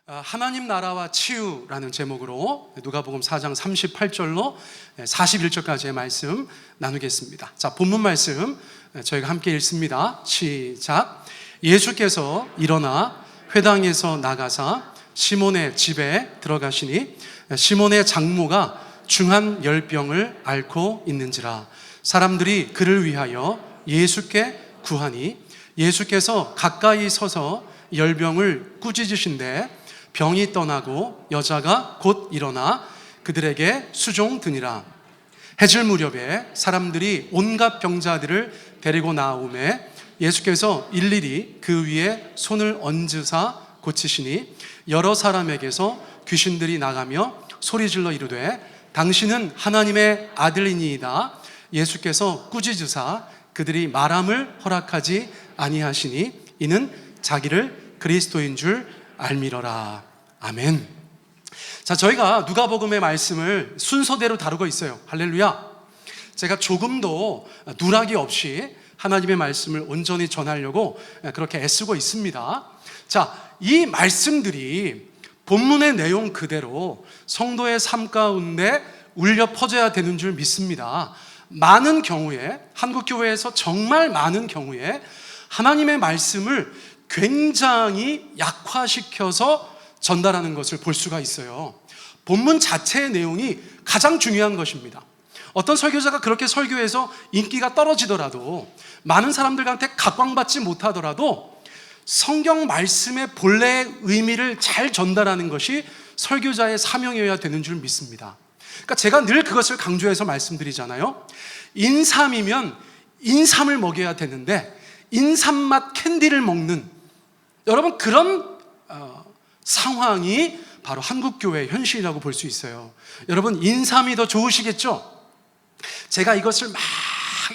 하나님 나라와 치유라는 제목으로 누가복음 4장 38절로 41절까지의 말씀 나누겠습니다. 자, 본문 말씀 저희가 함께 읽습니다. 시작. 예수께서 일어나 회당에서 나가사 시몬의 집에 들어가시니 시몬의 장모가 중한 열병을 앓고 있는지라. 사람들이 그를 위하여 예수께 구하니 예수께서 가까이 서서 열병을 꾸짖으신데 병이 떠나고 여자가 곧 일어나 그들에게 수종드니라. 해질 무렵에 사람들이 온갖 병자들을 데리고 나오매 예수께서 일일이 그 위에 손을 얹으사 고치시니 여러 사람에게서 귀신들이 나가며 소리질러 이르되 당신은 하나님의 아들이니이다. 예수께서 꾸짖으사 그들이 말함을 허락하지 아니하시니 이는 자기를 그리스도인 줄 알미러라. 아멘. 자, 저희가 누가복음의 말씀을 순서대로 다루고 있어요. 할렐루야. 제가 조금도 누락이 없이 하나님의 말씀을 온전히 전하려고 그렇게 애쓰고 있습니다. 자, 이 말씀들이 본문의 내용 그대로 성도의 삶 가운데 울려 퍼져야 되는 줄 믿습니다. 많은 경우에, 한국교회에서 정말 많은 경우에 하나님의 말씀을 굉장히 약화시켜서 전달하는 것을 볼 수가 있어요. 본문 자체의 내용이 가장 중요한 것입니다. 어떤 설교자가 그렇게 설교해서 인기가 떨어지더라도, 많은 사람들한테 각광받지 못하더라도 성경 말씀의 본래의 의미를 잘 전달하는 것이 설교자의 사명이어야 되는 줄 믿습니다. 그러니까 제가 늘 그것을 강조해서 말씀드리잖아요. 인삼이면 인삼을 먹여야 되는데 인삼맛 캔디를 먹는, 여러분, 그런 상황이 바로 한국교회의 현실이라고 볼 수 있어요. 여러분, 인삼이 더 좋으시겠죠? 제가 이것을 막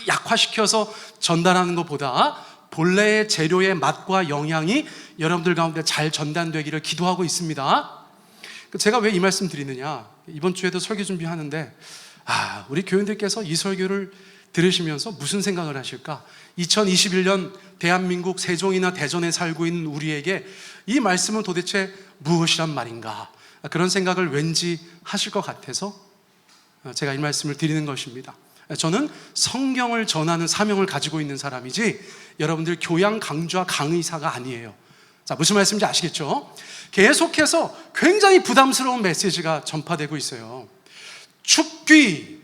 약화시켜서 전달하는 것보다 본래의 재료의 맛과 영양이 여러분들 가운데 잘 전달되기를 기도하고 있습니다. 제가 왜 이 말씀 드리느냐, 이번 주에도 설교 준비하는데 우리 교인들께서 이 설교를 들으시면서 무슨 생각을 하실까? 2021년 대한민국 세종이나 대전에 살고 있는 우리에게 이 말씀은 도대체 무엇이란 말인가? 그런 생각을 왠지 하실 것 같아서 제가 이 말씀을 드리는 것입니다. 저는 성경을 전하는 사명을 가지고 있는 사람이지 여러분들 교양 강좌 강의사가 아니에요. 자, 무슨 말씀인지 아시겠죠? 계속해서 굉장히 부담스러운 메시지가 전파되고 있어요. 축귀.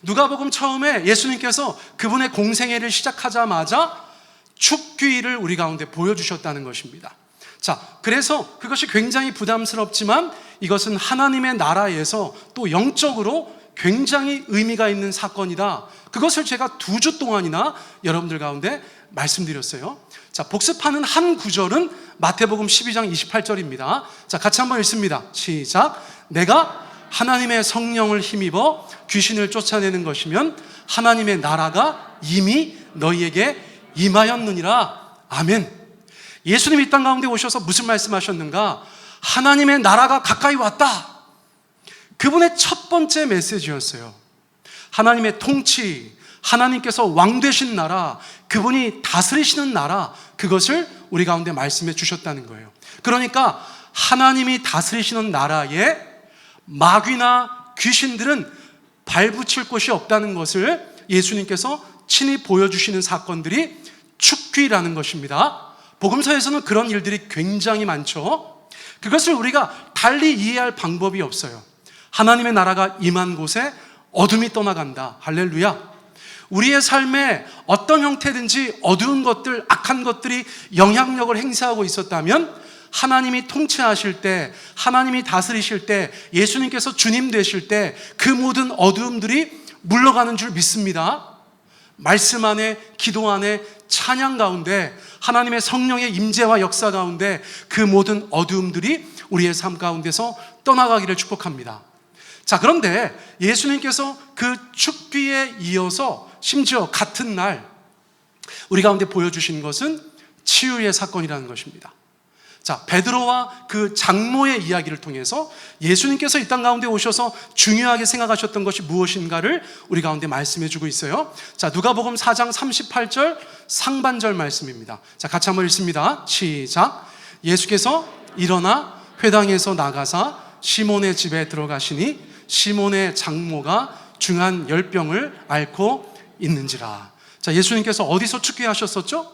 누가복음 처음에 예수님께서 그분의 공생애를 시작하자마자 축귀를 우리 가운데 보여주셨다는 것입니다. 자, 그래서 그것이 굉장히 부담스럽지만 이것은 하나님의 나라에서 또 영적으로 굉장히 의미가 있는 사건이다. 그것을 제가 2주 동안이나 여러분들 가운데 말씀드렸어요. 자, 복습하는 한 구절은 마태복음 12장 28절입니다. 자, 같이 한번 읽습니다. 시작. 내가 하나님의 성령을 힘입어 귀신을 쫓아내는 것이면 하나님의 나라가 이미 너희에게 임하였느니라. 아멘. 예수님이 이 땅 가운데 오셔서 무슨 말씀하셨는가? 하나님의 나라가 가까이 왔다. 그분의 첫 번째 메시지였어요. 하나님의 통치, 하나님께서 왕 되신 나라, 그분이 다스리시는 나라, 그것을 우리 가운데 말씀해 주셨다는 거예요. 그러니까 하나님이 다스리시는 나라에 마귀나 귀신들은 발붙일 곳이 없다는 것을 예수님께서 친히 보여주시는 사건들이 축귀라는 것입니다. 복음서에서는 그런 일들이 굉장히 많죠. 그것을 우리가 달리 이해할 방법이 없어요. 하나님의 나라가 임한 곳에 어둠이 떠나간다. 할렐루야. 우리의 삶에 어떤 형태든지 어두운 것들, 악한 것들이 영향력을 행사하고 있었다면 하나님이 통치하실 때, 하나님이 다스리실 때, 예수님께서 주님 되실 때 그 모든 어두움들이 물러가는 줄 믿습니다. 말씀 안에, 기도 안에, 찬양 가운데, 하나님의 성령의 임재와 역사 가운데 그 모든 어두움들이 우리의 삶 가운데서 떠나가기를 축복합니다. 자, 그런데 예수님께서 그 축귀에 이어서 심지어 같은 날 우리 가운데 보여주신 것은 치유의 사건이라는 것입니다. 자, 베드로와 그 장모의 이야기를 통해서 예수님께서 이 땅 가운데 오셔서 중요하게 생각하셨던 것이 무엇인가를 우리 가운데 말씀해 주고 있어요. 자, 누가복음 4장 38절 상반절 말씀입니다. 자, 같이 한번 읽습니다. 시작. 예수께서 일어나 회당에서 나가사 시몬의 집에 들어가시니 시몬의 장모가 중한 열병을 앓고 있는지라. 자, 예수님께서 어디서 축기하셨었죠?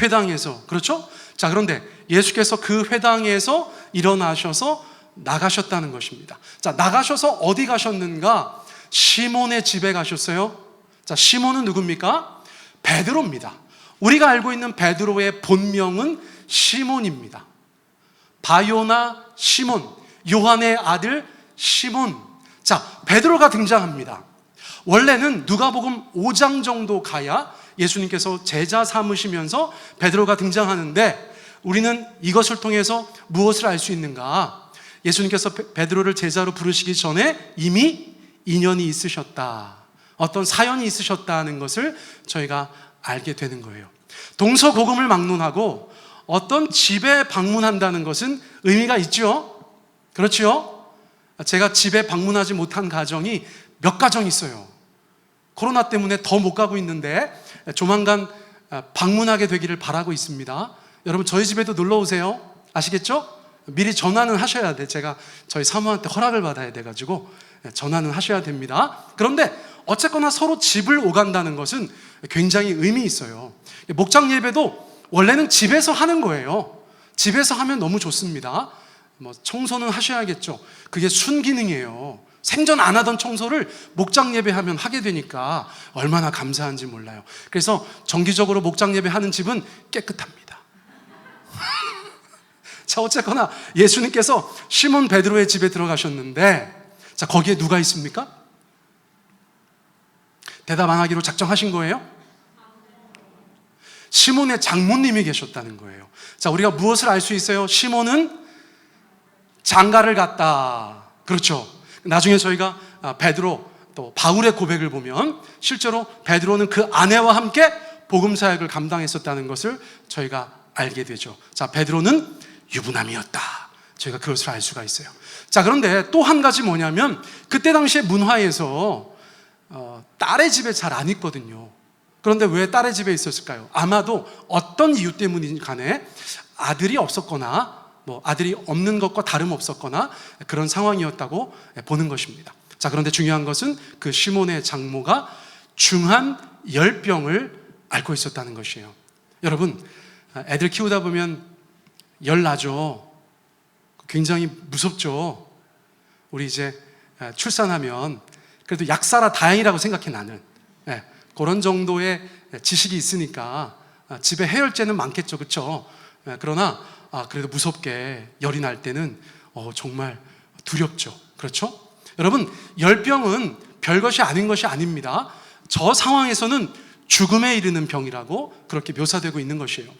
회당에서. 그렇죠? 자, 그런데 예수께서 그 회당에서 일어나셔서 나가셨다는 것입니다. 자, 나가셔서 어디 가셨는가? 시몬의 집에 가셨어요. 자, 시몬은 누굽니까? 베드로입니다. 우리가 알고 있는 베드로의 본명은 시몬입니다. 바요나 시몬, 요한의 아들 시몬. 자, 베드로가 등장합니다. 원래는 누가복음 5장 정도 가야 예수님께서 제자 삼으시면서 베드로가 등장하는데, 우리는 이것을 통해서 무엇을 알 수 있는가? 예수님께서 베드로를 제자로 부르시기 전에 이미 인연이 있으셨다, 어떤 사연이 있으셨다는 것을 저희가 알게 되는 거예요. 동서고금을 막론하고 어떤 집에 방문한다는 것은 의미가 있죠. 그렇죠? 제가 집에 방문하지 못한 가정이 몇 가정 있어요. 코로나 때문에 더 못 가고 있는데 조만간 방문하게 되기를 바라고 있습니다. 여러분, 저희 집에도 놀러 오세요. 아시겠죠? 미리 전화는 하셔야 돼. 제가 저희 사모한테 허락을 받아야 돼가지고 전화는 하셔야 됩니다. 그런데 어쨌거나 서로 집을 오간다는 것은 굉장히 의미 있어요. 목장 예배도 원래는 집에서 하는 거예요. 집에서 하면 너무 좋습니다. 청소는 하셔야겠죠. 그게 순기능이에요. 생전 안 하던 청소를 목장 예배하면 하게 되니까 얼마나 감사한지 몰라요. 그래서 정기적으로 목장 예배하는 집은 깨끗합니다. 자, 어쨌거나 예수님께서 시몬 베드로의 집에 들어가셨는데, 자, 거기에 누가 있습니까? 대답 안 하기로 작정하신 거예요? 시몬의 장모님이 계셨다는 거예요. 자, 우리가 무엇을 알 수 있어요? 시몬은 장가를 갔다. 그렇죠. 나중에 저희가 베드로 또 바울의 고백을 보면 실제로 베드로는 그 아내와 함께 복음 사역을 감당했었다는 것을 저희가 알게 되죠. 자, 베드로는 유부남이었다. 저희가 그것을 알 수가 있어요. 자, 그런데 또 한 가지 뭐냐면, 그때 당시에 문화에서 딸의 집에 잘 안 있거든요. 그런데 왜 딸의 집에 있었을까요? 아마도 어떤 이유 때문인 간에 아들이 없었거나 아들이 없는 것과 다름없었거나 그런 상황이었다고 보는 것입니다. 자, 그런데 중요한 것은 그 시몬의 장모가 중한 열병을 앓고 있었다는 것이에요. 여러분, 애들 키우다 보면 열 나죠. 굉장히 무섭죠. 우리 이제 출산하면 그래도 약사라 다행이라고 생각해, 나는. 그런 정도의 지식이 있으니까 집에 해열제는 많겠죠. 그렇죠? 그러나 그래도 무섭게 열이 날 때는 정말 두렵죠. 그렇죠? 여러분, 열병은 별것이 아닌 것이 아닙니다. 저 상황에서는 죽음에 이르는 병이라고 그렇게 묘사되고 있는 것이에요.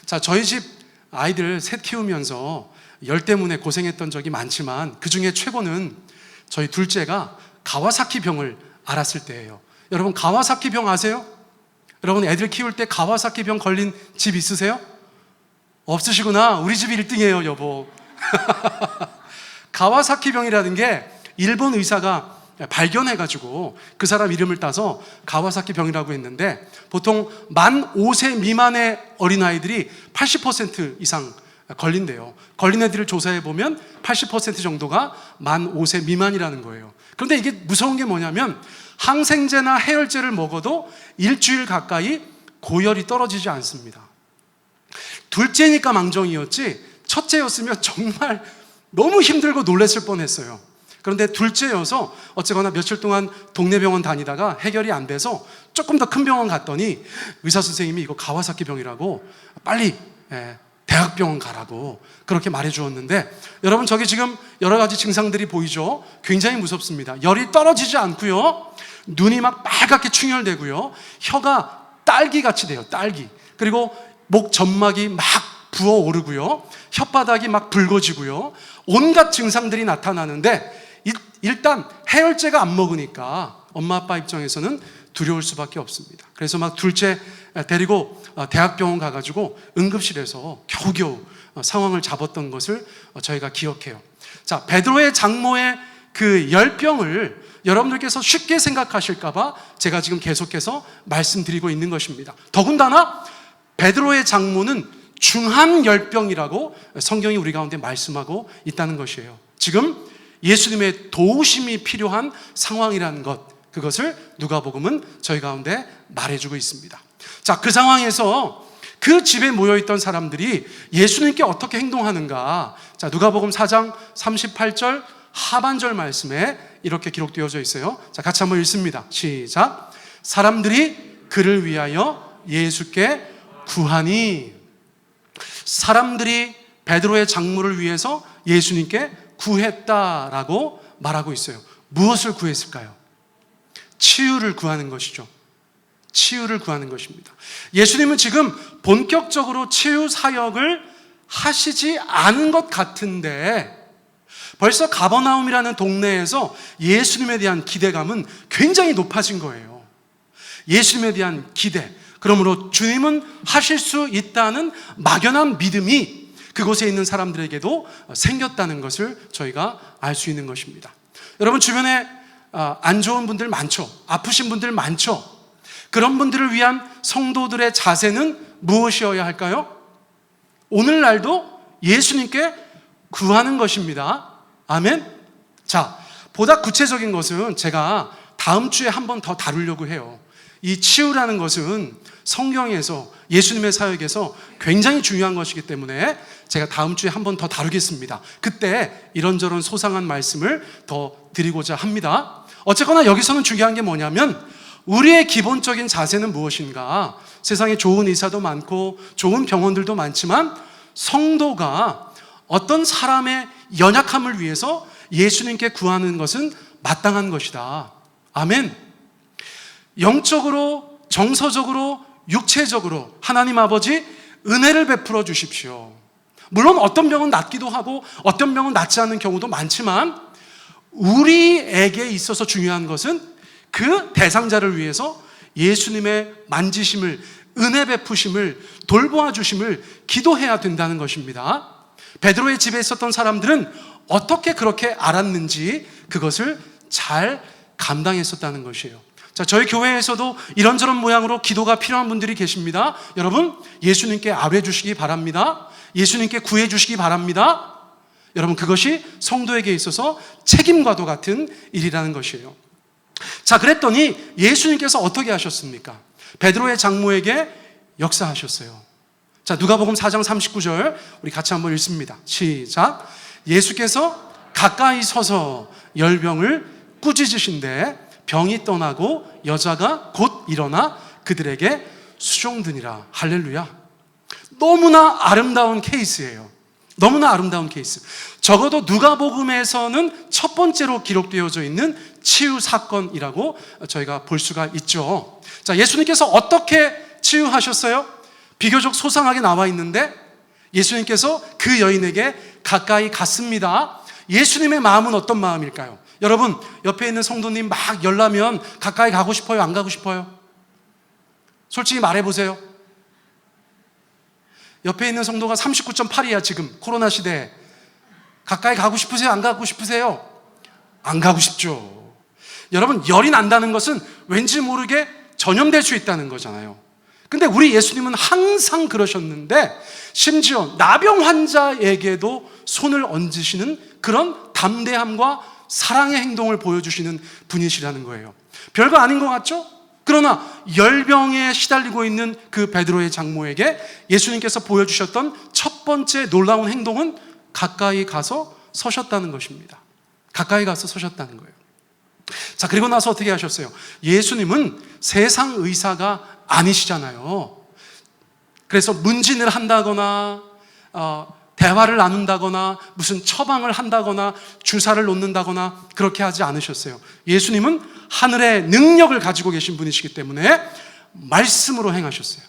자, 저희 집 아이들 셋 키우면서 열 때문에 고생했던 적이 많지만 그 중에 최고는 저희 둘째가 가와사키 병을 앓았을 때예요. 여러분, 가와사키 병 아세요? 여러분, 애들 키울 때 가와사키 병 걸린 집 있으세요? 없으시구나. 우리 집이 1등이에요, 여보. 가와사키 병이라는 게 일본 의사가 발견해가지고 그 사람 이름을 따서 가와사키 병이라고 했는데, 보통 만 5세 미만의 어린아이들이 80% 이상 걸린대요. 걸린 애들을 조사해보면 80% 정도가 만 5세 미만이라는 거예요. 그런데 이게 무서운 게 뭐냐면, 항생제나 해열제를 먹어도 일주일 가까이 고열이 떨어지지 않습니다. 둘째니까 망정이었지, 첫째였으면 정말 너무 힘들고 놀랬을 뻔했어요. 그런데 둘째여서 어쨌거나 며칠 동안 동네 병원 다니다가 해결이 안 돼서 조금 더 큰 병원 갔더니 의사 선생님이 이거 가와사키 병이라고 빨리 대학병원 가라고 그렇게 말해 주었는데, 여러분, 저기 지금 여러 가지 증상들이 보이죠? 굉장히 무섭습니다. 열이 떨어지지 않고요, 눈이 막 빨갛게 충혈되고요, 혀가 딸기같이 돼요. 딸기. 그리고 목 점막이 막 부어오르고요, 혓바닥이 막 붉어지고요, 온갖 증상들이 나타나는데, 일단 해열제가 안 먹으니까 엄마 아빠 입장에서는 두려울 수밖에 없습니다. 그래서 막 둘째 데리고 대학병원 가가지고 응급실에서 겨우겨우 상황을 잡았던 것을 저희가 기억해요. 자, 베드로의 장모의 그 열병을 여러분들께서 쉽게 생각하실까봐 제가 지금 계속해서 말씀드리고 있는 것입니다. 더군다나 베드로의 장모는 중한 열병이라고 성경이 우리 가운데 말씀하고 있다는 것이에요. 지금 예수님의 도우심이 필요한 상황이라는 것, 그것을 누가복음은 저희 가운데 말해주고 있습니다. 자, 그 상황에서 그 집에 모여있던 사람들이 예수님께 어떻게 행동하는가? 자, 누가복음 4장 38절 하반절 말씀에 이렇게 기록되어져 있어요. 자, 같이 한번 읽습니다. 시작. 사람들이 그를 위하여 예수께 구하니, 사람들이 베드로의 장모를 위해서 예수님께 구했다라고 말하고 있어요. 무엇을 구했을까요? 치유를 구하는 것이죠. 치유를 구하는 것입니다. 예수님은 지금 본격적으로 치유 사역을 하시지 않은 것 같은데 벌써 가버나움이라는 동네에서 예수님에 대한 기대감은 굉장히 높아진 거예요. 예수님에 대한 기대, 그러므로 주님은 하실 수 있다는 막연한 믿음이 그곳에 있는 사람들에게도 생겼다는 것을 저희가 알 수 있는 것입니다. 여러분, 주변에 안 좋은 분들 많죠. 아프신 분들 많죠. 그런 분들을 위한 성도들의 자세는 무엇이어야 할까요? 오늘날도 예수님께 구하는 것입니다. 아멘. 자, 보다 구체적인 것은 제가 다음 주에 한 번 더 다루려고 해요. 이 치유라는 것은 성경에서, 예수님의 사역에서 굉장히 중요한 것이기 때문에 제가 다음 주에 한 번 더 다루겠습니다. 그때 이런저런 소상한 말씀을 더 드리고자 합니다. 어쨌거나 여기서는 중요한 게 뭐냐면 우리의 기본적인 자세는 무엇인가? 세상에 좋은 의사도 많고 좋은 병원들도 많지만 성도가 어떤 사람의 연약함을 위해서 예수님께 구하는 것은 마땅한 것이다. 아멘. 영적으로, 정서적으로, 육체적으로 하나님 아버지 은혜를 베풀어 주십시오. 물론 어떤 병은 낫기도 하고 어떤 병은 낫지 않는 경우도 많지만 우리에게 있어서 중요한 것은 그 대상자를 위해서 예수님의 만지심을, 은혜 베푸심을, 돌보아 주심을 기도해야 된다는 것입니다. 베드로의 집에 있었던 사람들은 어떻게 그렇게 알았는지 그것을 잘 감당했었다는 것이에요. 자, 저희 교회에서도 이런저런 모양으로 기도가 필요한 분들이 계십니다. 여러분, 예수님께 아뢰 주시기 바랍니다. 예수님께 구해 주시기 바랍니다. 여러분, 그것이 성도에게 있어서 책임과도 같은 일이라는 것이에요. 자, 그랬더니 예수님께서 어떻게 하셨습니까? 베드로의 장모에게 역사하셨어요. 자, 누가복음 4장 39절 우리 같이 한번 읽습니다. 시작. 예수께서 가까이 서서 열병을 꾸짖으신데 병이 떠나고 여자가 곧 일어나 그들에게 수종드니라. 할렐루야. 너무나 아름다운 케이스예요. 너무나 아름다운 케이스. 적어도 누가복음에서는 첫 번째로 기록되어져 있는 치유 사건이라고 저희가 볼 수가 있죠. 자, 예수님께서 어떻게 치유하셨어요? 비교적 소상하게 나와 있는데 예수님께서 그 여인에게 가까이 갔습니다. 예수님의 마음은 어떤 마음일까요? 여러분, 옆에 있는 성도님 막 열나면 가까이 가고 싶어요? 안 가고 싶어요? 솔직히 말해보세요. 옆에 있는 성도가 39.8이야 지금 코로나 시대에. 가까이 가고 싶으세요? 안 가고 싶으세요? 안 가고 싶죠. 여러분, 열이 난다는 것은 왠지 모르게 전염될 수 있다는 거잖아요. 근데 우리 예수님은 항상 그러셨는데 심지어 나병 환자에게도 손을 얹으시는 그런 담대함과 사랑의 행동을 보여주시는 분이시라는 거예요. 별거 아닌 것 같죠? 그러나 열병에 시달리고 있는 그 베드로의 장모에게 예수님께서 보여주셨던 첫 번째 놀라운 행동은 가까이 가서 서셨다는 것입니다. 가까이 가서 서셨다는 거예요. 자, 그리고 나서 어떻게 하셨어요? 예수님은 세상 의사가 아니시잖아요. 그래서 문진을 한다거나 대화를 나눈다거나 무슨 처방을 한다거나 주사를 놓는다거나 그렇게 하지 않으셨어요. 예수님은 하늘의 능력을 가지고 계신 분이시기 때문에 말씀으로 행하셨어요.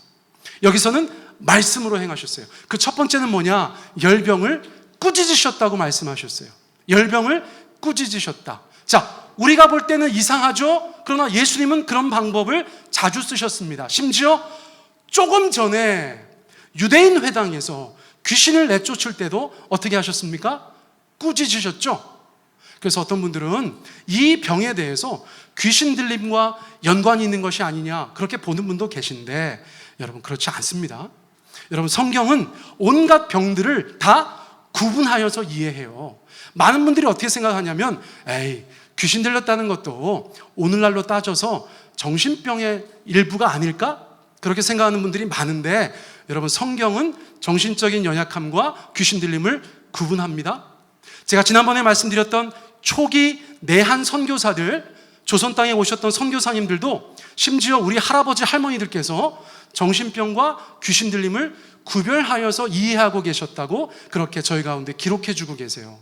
여기서는 말씀으로 행하셨어요. 그 첫 번째는 뭐냐? 열병을 꾸짖으셨다고 말씀하셨어요. 열병을 꾸짖으셨다. 자, 우리가 볼 때는 이상하죠? 그러나 예수님은 그런 방법을 자주 쓰셨습니다. 심지어 조금 전에 유대인 회당에서 귀신을 내쫓을 때도 어떻게 하셨습니까? 꾸짖으셨죠? 그래서 어떤 분들은 이 병에 대해서 귀신 들림과 연관이 있는 것이 아니냐 그렇게 보는 분도 계신데 여러분, 그렇지 않습니다. 여러분, 성경은 온갖 병들을 다 구분하여서 이해해요. 많은 분들이 어떻게 생각하냐면, 에이, 귀신 들렸다는 것도 오늘날로 따져서 정신병의 일부가 아닐까? 그렇게 생각하는 분들이 많은데, 여러분, 성경은 정신적인 연약함과 귀신 들림을 구분합니다. 제가 지난번에 말씀드렸던 초기 내한 선교사들, 조선 땅에 오셨던 선교사님들도 심지어 우리 할아버지 할머니들께서 정신병과 귀신 들림을 구별하여서 이해하고 계셨다고 그렇게 저희 가운데 기록해 주고 계세요.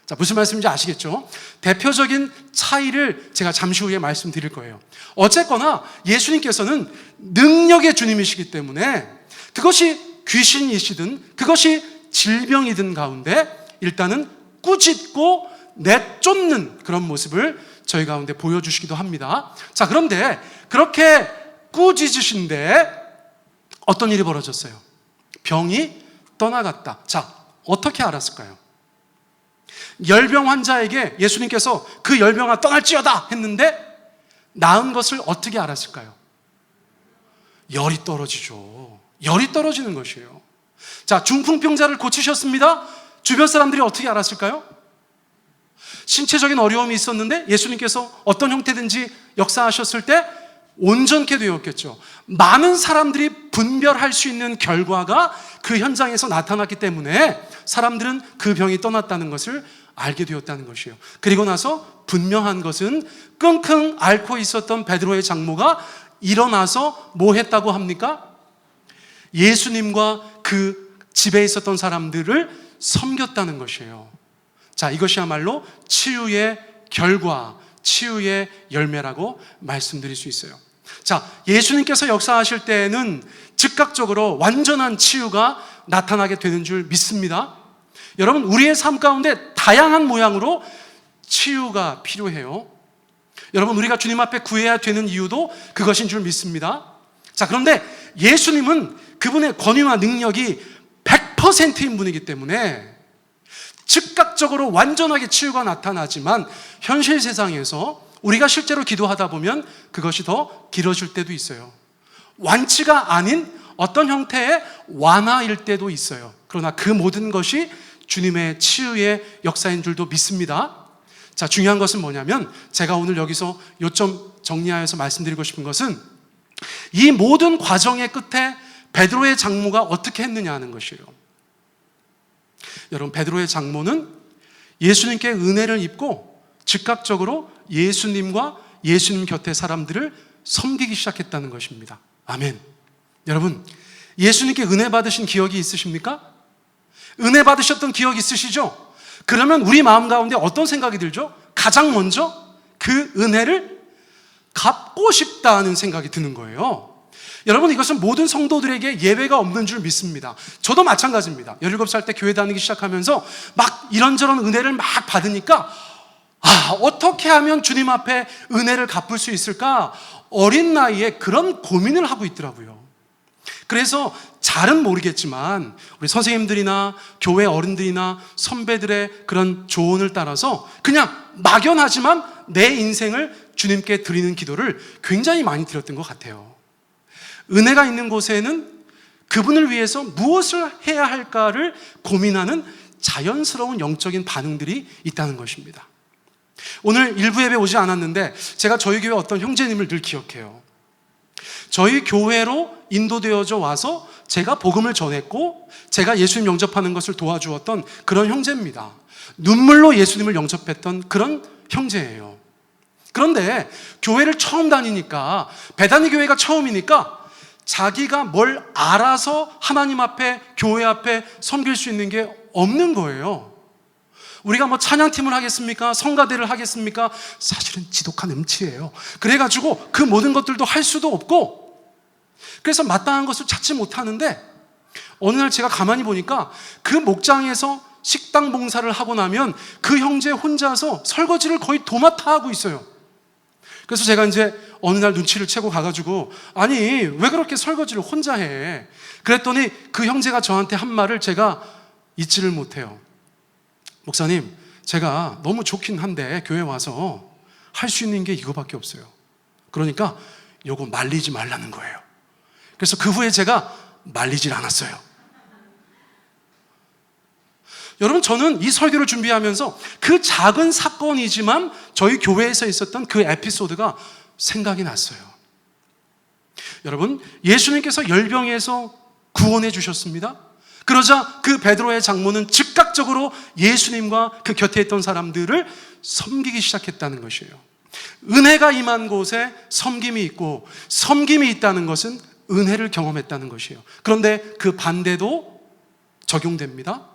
자, 무슨 말씀인지 아시겠죠? 대표적인 차이를 제가 잠시 후에 말씀드릴 거예요. 어쨌거나 예수님께서는 능력의 주님이시기 때문에 그것이 귀신이시든 그것이 질병이든 가운데 일단은 꾸짖고 내쫓는 그런 모습을 저희 가운데 보여주시기도 합니다. 자, 그런데 그렇게 꾸짖으신데 어떤 일이 벌어졌어요? 병이 떠나갔다. 자, 어떻게 알았을까요? 열병 환자에게 예수님께서 그 열병아 떠날지어다 했는데 나은 것을 어떻게 알았을까요? 열이 떨어지죠. 열이 떨어지는 것이에요. 자, 중풍병자를 고치셨습니다. 주변 사람들이 어떻게 알았을까요? 신체적인 어려움이 있었는데 예수님께서 어떤 형태든지 역사하셨을 때 온전케 되었겠죠. 많은 사람들이 분별할 수 있는 결과가 그 현장에서 나타났기 때문에 사람들은 그 병이 떠났다는 것을 알게 되었다는 것이에요. 그리고 나서 분명한 것은 끙끙 앓고 있었던 베드로의 장모가 일어나서 뭐 했다고 합니까? 예수님과 그 집에 있었던 사람들을 섬겼다는 것이에요. 자, 이것이야말로 치유의 결과, 치유의 열매라고 말씀드릴 수 있어요. 자, 예수님께서 역사하실 때에는 즉각적으로 완전한 치유가 나타나게 되는 줄 믿습니다. 여러분, 우리의 삶 가운데 다양한 모양으로 치유가 필요해요. 여러분, 우리가 주님 앞에 구해야 되는 이유도 그것인 줄 믿습니다. 자, 그런데 예수님은 그분의 권위와 능력이 100%인 분이기 때문에 즉각적으로 완전하게 치유가 나타나지만 현실 세상에서 우리가 실제로 기도하다 보면 그것이 더 길어질 때도 있어요. 완치가 아닌 어떤 형태의 완화일 때도 있어요. 그러나 그 모든 것이 주님의 치유의 역사인 줄도 믿습니다. 자, 중요한 것은 뭐냐면 제가 오늘 여기서 요점 정리하여서 말씀드리고 싶은 것은 이 모든 과정의 끝에 베드로의 장모가 어떻게 했느냐 하는 것이에요. 여러분, 베드로의 장모는 예수님께 은혜를 입고 즉각적으로 예수님과 예수님 곁에 사람들을 섬기기 시작했다는 것입니다. 아멘. 여러분, 예수님께 은혜 받으신 기억이 있으십니까? 은혜 받으셨던 기억 있으시죠? 그러면 우리 마음 가운데 어떤 생각이 들죠? 가장 먼저 그 은혜를 갚고 싶다는 생각이 드는 거예요. 여러분, 이것은 모든 성도들에게 예외가 없는 줄 믿습니다. 저도 마찬가지입니다. 17살 때 교회 다니기 시작하면서 막 이런저런 은혜를 막 받으니까 어떻게 하면 주님 앞에 은혜를 갚을 수 있을까? 어린 나이에 그런 고민을 하고 있더라고요. 그래서 잘은 모르겠지만 우리 선생님들이나 교회 어른들이나 선배들의 그런 조언을 따라서 그냥 막연하지만 내 인생을 주님께 드리는 기도를 굉장히 많이 드렸던 것 같아요. 은혜가 있는 곳에는 그분을 위해서 무엇을 해야 할까를 고민하는 자연스러운 영적인 반응들이 있다는 것입니다. 오늘 일부 예배 오지 않았는데 제가 저희 교회 어떤 형제님을 늘 기억해요. 저희 교회로 인도되어져 와서 제가 복음을 전했고 제가 예수님 영접하는 것을 도와주었던 그런 형제입니다. 눈물로 예수님을 영접했던 그런 형제예요. 그런데 교회를 처음 다니니까, 베다니 교회가 처음이니까 자기가 뭘 알아서 하나님 앞에, 교회 앞에 섬길 수 있는 게 없는 거예요. 우리가 뭐 찬양팀을 하겠습니까? 성가대를 하겠습니까? 사실은 지독한 음치예요. 그래가지고 그 모든 것들도 할 수도 없고, 그래서 마땅한 것을 찾지 못하는데 어느 날 제가 가만히 보니까 그 목장에서 식당 봉사를 하고 나면 그 형제 혼자서 설거지를 거의 도맡아 하고 있어요. 그래서 제가 이제 어느 날 눈치를 채고 가가지고, 아니 왜 그렇게 설거지를 혼자 해? 그랬더니 그 형제가 저한테 한 말을 제가 잊지를 못해요. 목사님, 제가 너무 좋긴 한데 교회 와서 할 수 있는 게 이거밖에 없어요. 그러니까 요거 말리지 말라는 거예요. 그래서 그 후에 제가 말리질 않았어요. 여러분, 저는 이 설교를 준비하면서 그 작은 사건이지만 저희 교회에서 있었던 그 에피소드가 생각이 났어요. 여러분, 예수님께서 열병에서 구원해 주셨습니다. 그러자 그 베드로의 장모는 즉각적으로 예수님과 그 곁에 있던 사람들을 섬기기 시작했다는 것이에요. 은혜가 임한 곳에 섬김이 있고, 섬김이 있다는 것은 은혜를 경험했다는 것이에요. 그런데 그 반대도 적용됩니다.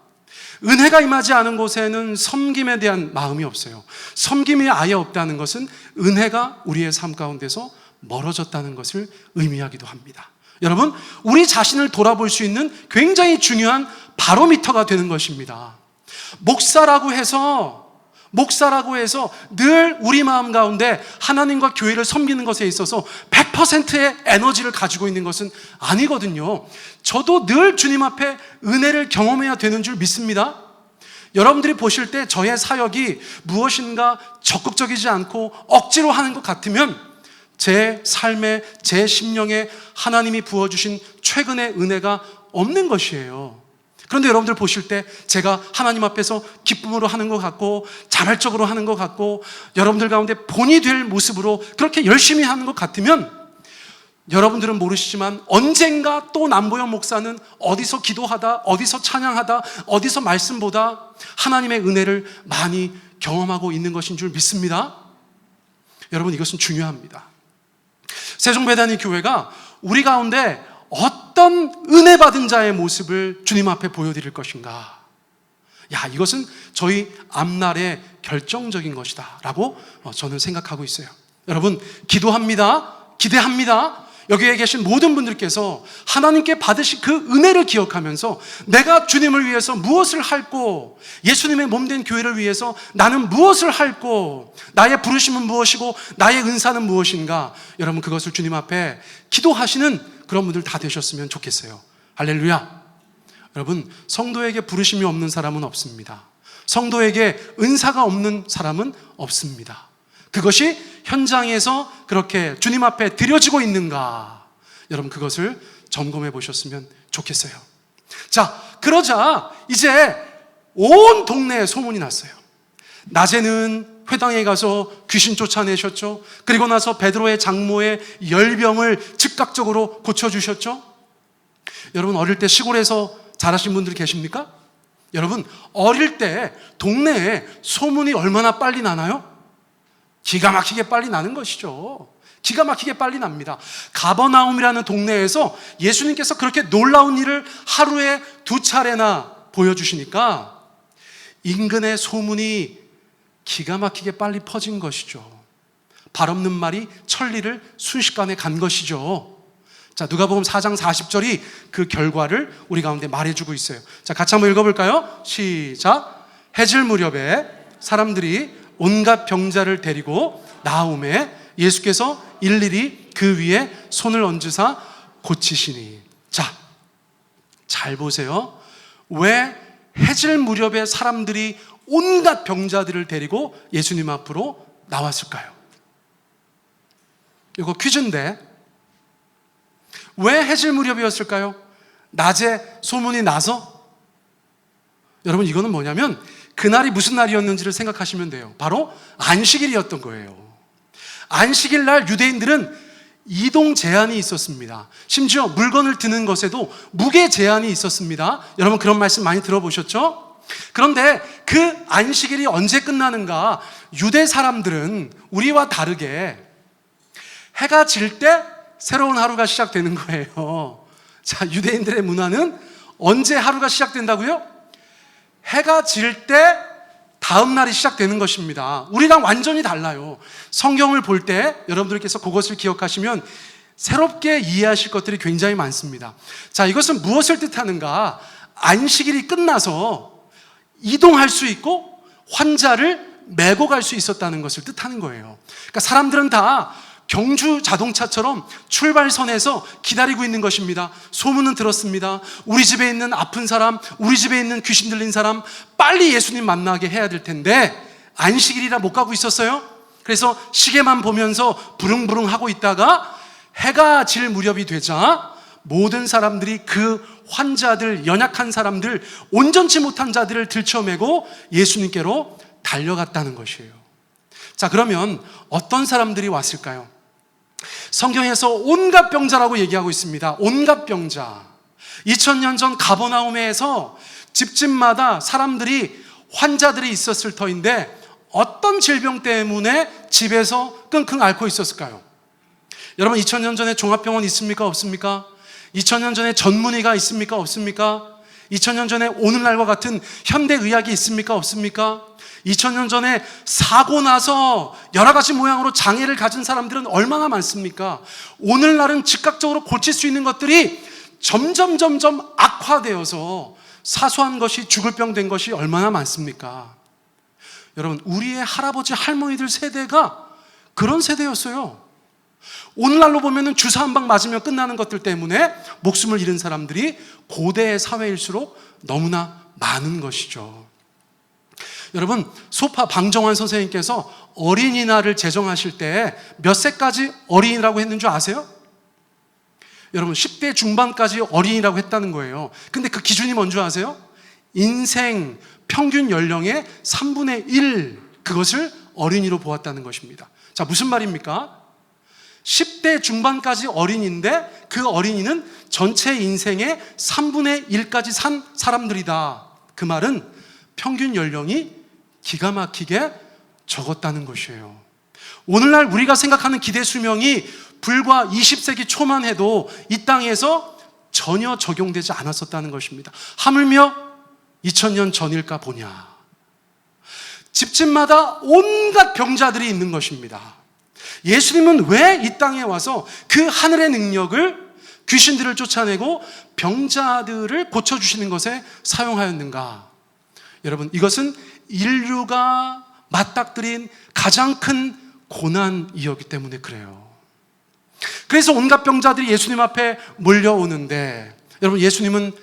은혜가 임하지 않은 곳에는 섬김에 대한 마음이 없어요. 섬김이 아예 없다는 것은 은혜가 우리의 삶 가운데서 멀어졌다는 것을 의미하기도 합니다. 여러분, 우리 자신을 돌아볼 수 있는 굉장히 중요한 바로미터가 되는 것입니다. 목사라고 해서 늘 우리 마음 가운데 하나님과 교회를 섬기는 것에 있어서 100%의 에너지를 가지고 있는 것은 아니거든요. 저도 늘 주님 앞에 은혜를 경험해야 되는 줄 믿습니다. 여러분들이 보실 때 저의 사역이 무엇인가 적극적이지 않고 억지로 하는 것 같으면 제 삶에, 제 심령에 하나님이 부어주신 최근의 은혜가 없는 것이에요. 그런데 여러분들 보실 때 제가 하나님 앞에서 기쁨으로 하는 것 같고, 자발적으로 하는 것 같고, 여러분들 가운데 본이 될 모습으로 그렇게 열심히 하는 것 같으면, 여러분들은 모르시지만 언젠가 또 남보영 목사는 어디서 기도하다, 어디서 찬양하다, 어디서 말씀 보다 하나님의 은혜를 많이 경험하고 있는 것인 줄 믿습니다. 여러분, 이것은 중요합니다. 세종배단위 교회가 우리 가운데 어떤 은혜 받은 자의 모습을 주님 앞에 보여드릴 것인가? 이것은 저희 앞날의 결정적인 것이다 라고 저는 생각하고 있어요. 여러분, 기도합니다. 기대합니다. 여기에 계신 모든 분들께서 하나님께 받으신 그 은혜를 기억하면서 내가 주님을 위해서 무엇을 할고, 예수님의 몸된 교회를 위해서 나는 무엇을 할고, 나의 부르심은 무엇이고 나의 은사는 무엇인가, 여러분 그것을 주님 앞에 기도하시는 그런 분들 다 되셨으면 좋겠어요. 할렐루야. 여러분, 성도에게 부르심이 없는 사람은 없습니다. 성도에게 은사가 없는 사람은 없습니다. 그것이 현장에서 그렇게 주님 앞에 드려지고 있는가, 여러분 그것을 점검해 보셨으면 좋겠어요. 자, 그러자 이제 온 동네에 소문이 났어요. 낮에는 회당에 가서 귀신 쫓아내셨죠. 그리고 나서 베드로의 장모의 열병을 즉각적으로 고쳐주셨죠. 여러분, 어릴 때 시골에서 자라신 분들 계십니까? 여러분, 어릴 때 동네에 소문이 얼마나 빨리 나나요? 기가 막히게 빨리 나는 것이죠. 기가 막히게 빨리 납니다. 가버나움이라는 동네에서 예수님께서 그렇게 놀라운 일을 하루에 2차례나 보여주시니까 인근의 소문이 기가 막히게 빨리 퍼진 것이죠. 발 없는 말이 천리를 순식간에 간 것이죠. 자, 누가복음 4장 40절이 그 결과를 우리 가운데 말해주고 있어요. 자, 같이 한번 읽어볼까요? 시작. 해질 무렵에 사람들이 온갖 병자를 데리고 나오매 예수께서 일일이 그 위에 손을 얹으사 고치시니. 자, 잘 보세요. 왜 해질 무렵에 사람들이 온갖 병자들을 데리고 예수님 앞으로 나왔을까요? 이거 퀴즈인데, 왜 해질 무렵이었을까요? 낮에 소문이 나서? 여러분, 이거는 뭐냐면 그날이 무슨 날이었는지를 생각하시면 돼요. 바로 안식일이었던 거예요. 안식일 날 유대인들은 이동 제한이 있었습니다. 심지어 물건을 드는 것에도 무게 제한이 있었습니다. 여러분, 그런 말씀 많이 들어보셨죠? 그런데 그 안식일이 언제 끝나는가? 유대 사람들은 우리와 다르게 해가 질 때 새로운 하루가 시작되는 거예요. 자, 유대인들의 문화는 언제 하루가 시작된다고요? 해가 질 때 다음 날이 시작되는 것입니다. 우리랑 완전히 달라요. 성경을 볼 때 여러분들께서 그것을 기억하시면 새롭게 이해하실 것들이 굉장히 많습니다. 자, 이것은 무엇을 뜻하는가? 안식일이 끝나서 이동할 수 있고 환자를 메고 갈 수 있었다는 것을 뜻하는 거예요. 그러니까 사람들은 다 경주 자동차처럼 출발선에서 기다리고 있는 것입니다. 소문은 들었습니다. 우리 집에 있는 아픈 사람, 우리 집에 있는 귀신 들린 사람 빨리 예수님 만나게 해야 될 텐데 안식일이라 못 가고 있었어요. 그래서 시계만 보면서 부릉부릉 하고 있다가 해가 질 무렵이 되자 모든 사람들이 그 환자들, 연약한 사람들, 온전치 못한 자들을 들쳐매고 예수님께로 달려갔다는 것이에요. 자, 그러면 어떤 사람들이 왔을까요? 성경에서 온갖 병자라고 얘기하고 있습니다. 온갖 병자. 2000년 전 가버나움에서 집집마다 사람들이, 환자들이 있었을 터인데 어떤 질병 때문에 집에서 끙끙 앓고 있었을까요? 여러분, 2000년 전에 종합병원 있습니까? 없습니까? 2000년 전에 전문의가 있습니까? 없습니까? 2000년 전에 오늘날과 같은 현대의학이 있습니까? 없습니까? 2000년 전에 사고 나서 여러 가지 모양으로 장애를 가진 사람들은 얼마나 많습니까? 오늘날은 즉각적으로 고칠 수 있는 것들이 점점 악화되어서 사소한 것이 죽을 병 된 것이 얼마나 많습니까? 여러분, 우리의 할아버지 할머니들 세대가 그런 세대였어요. 오늘날로 보면 주사 한 방 맞으면 끝나는 것들 때문에 목숨을 잃은 사람들이 고대의 사회일수록 너무나 많은 것이죠. 여러분, 소파 방정환 선생님께서 어린이날을 제정하실 때 몇 세까지 어린이라고 했는 줄 아세요? 여러분, 10대 중반까지 어린이라고 했다는 거예요. 근데 그 기준이 뭔지 아세요? 인생 평균 연령의 3분의 1, 그것을 어린이로 보았다는 것입니다. 자, 무슨 말입니까? 10대 중반까지 어린이인데 그 어린이는 전체 인생의 3분의 1까지 산 사람들이다. 그 말은 평균 연령이 기가 막히게 적었다는 것이에요. 오늘날 우리가 생각하는 기대 수명이 불과 20세기 초만 해도 이 땅에서 전혀 적용되지 않았었다는 것입니다. 하물며 2000년 전일까 보냐. 집집마다 온갖 병자들이 있는 것입니다. 예수님은 왜 이 땅에 와서 그 하늘의 능력을, 귀신들을 쫓아내고 병자들을 고쳐주시는 것에 사용하였는가? 여러분, 이것은 인류가 맞닥뜨린 가장 큰 고난이었기 때문에 그래요. 그래서 온갖 병자들이 예수님 앞에 몰려오는데, 여러분, 예수님은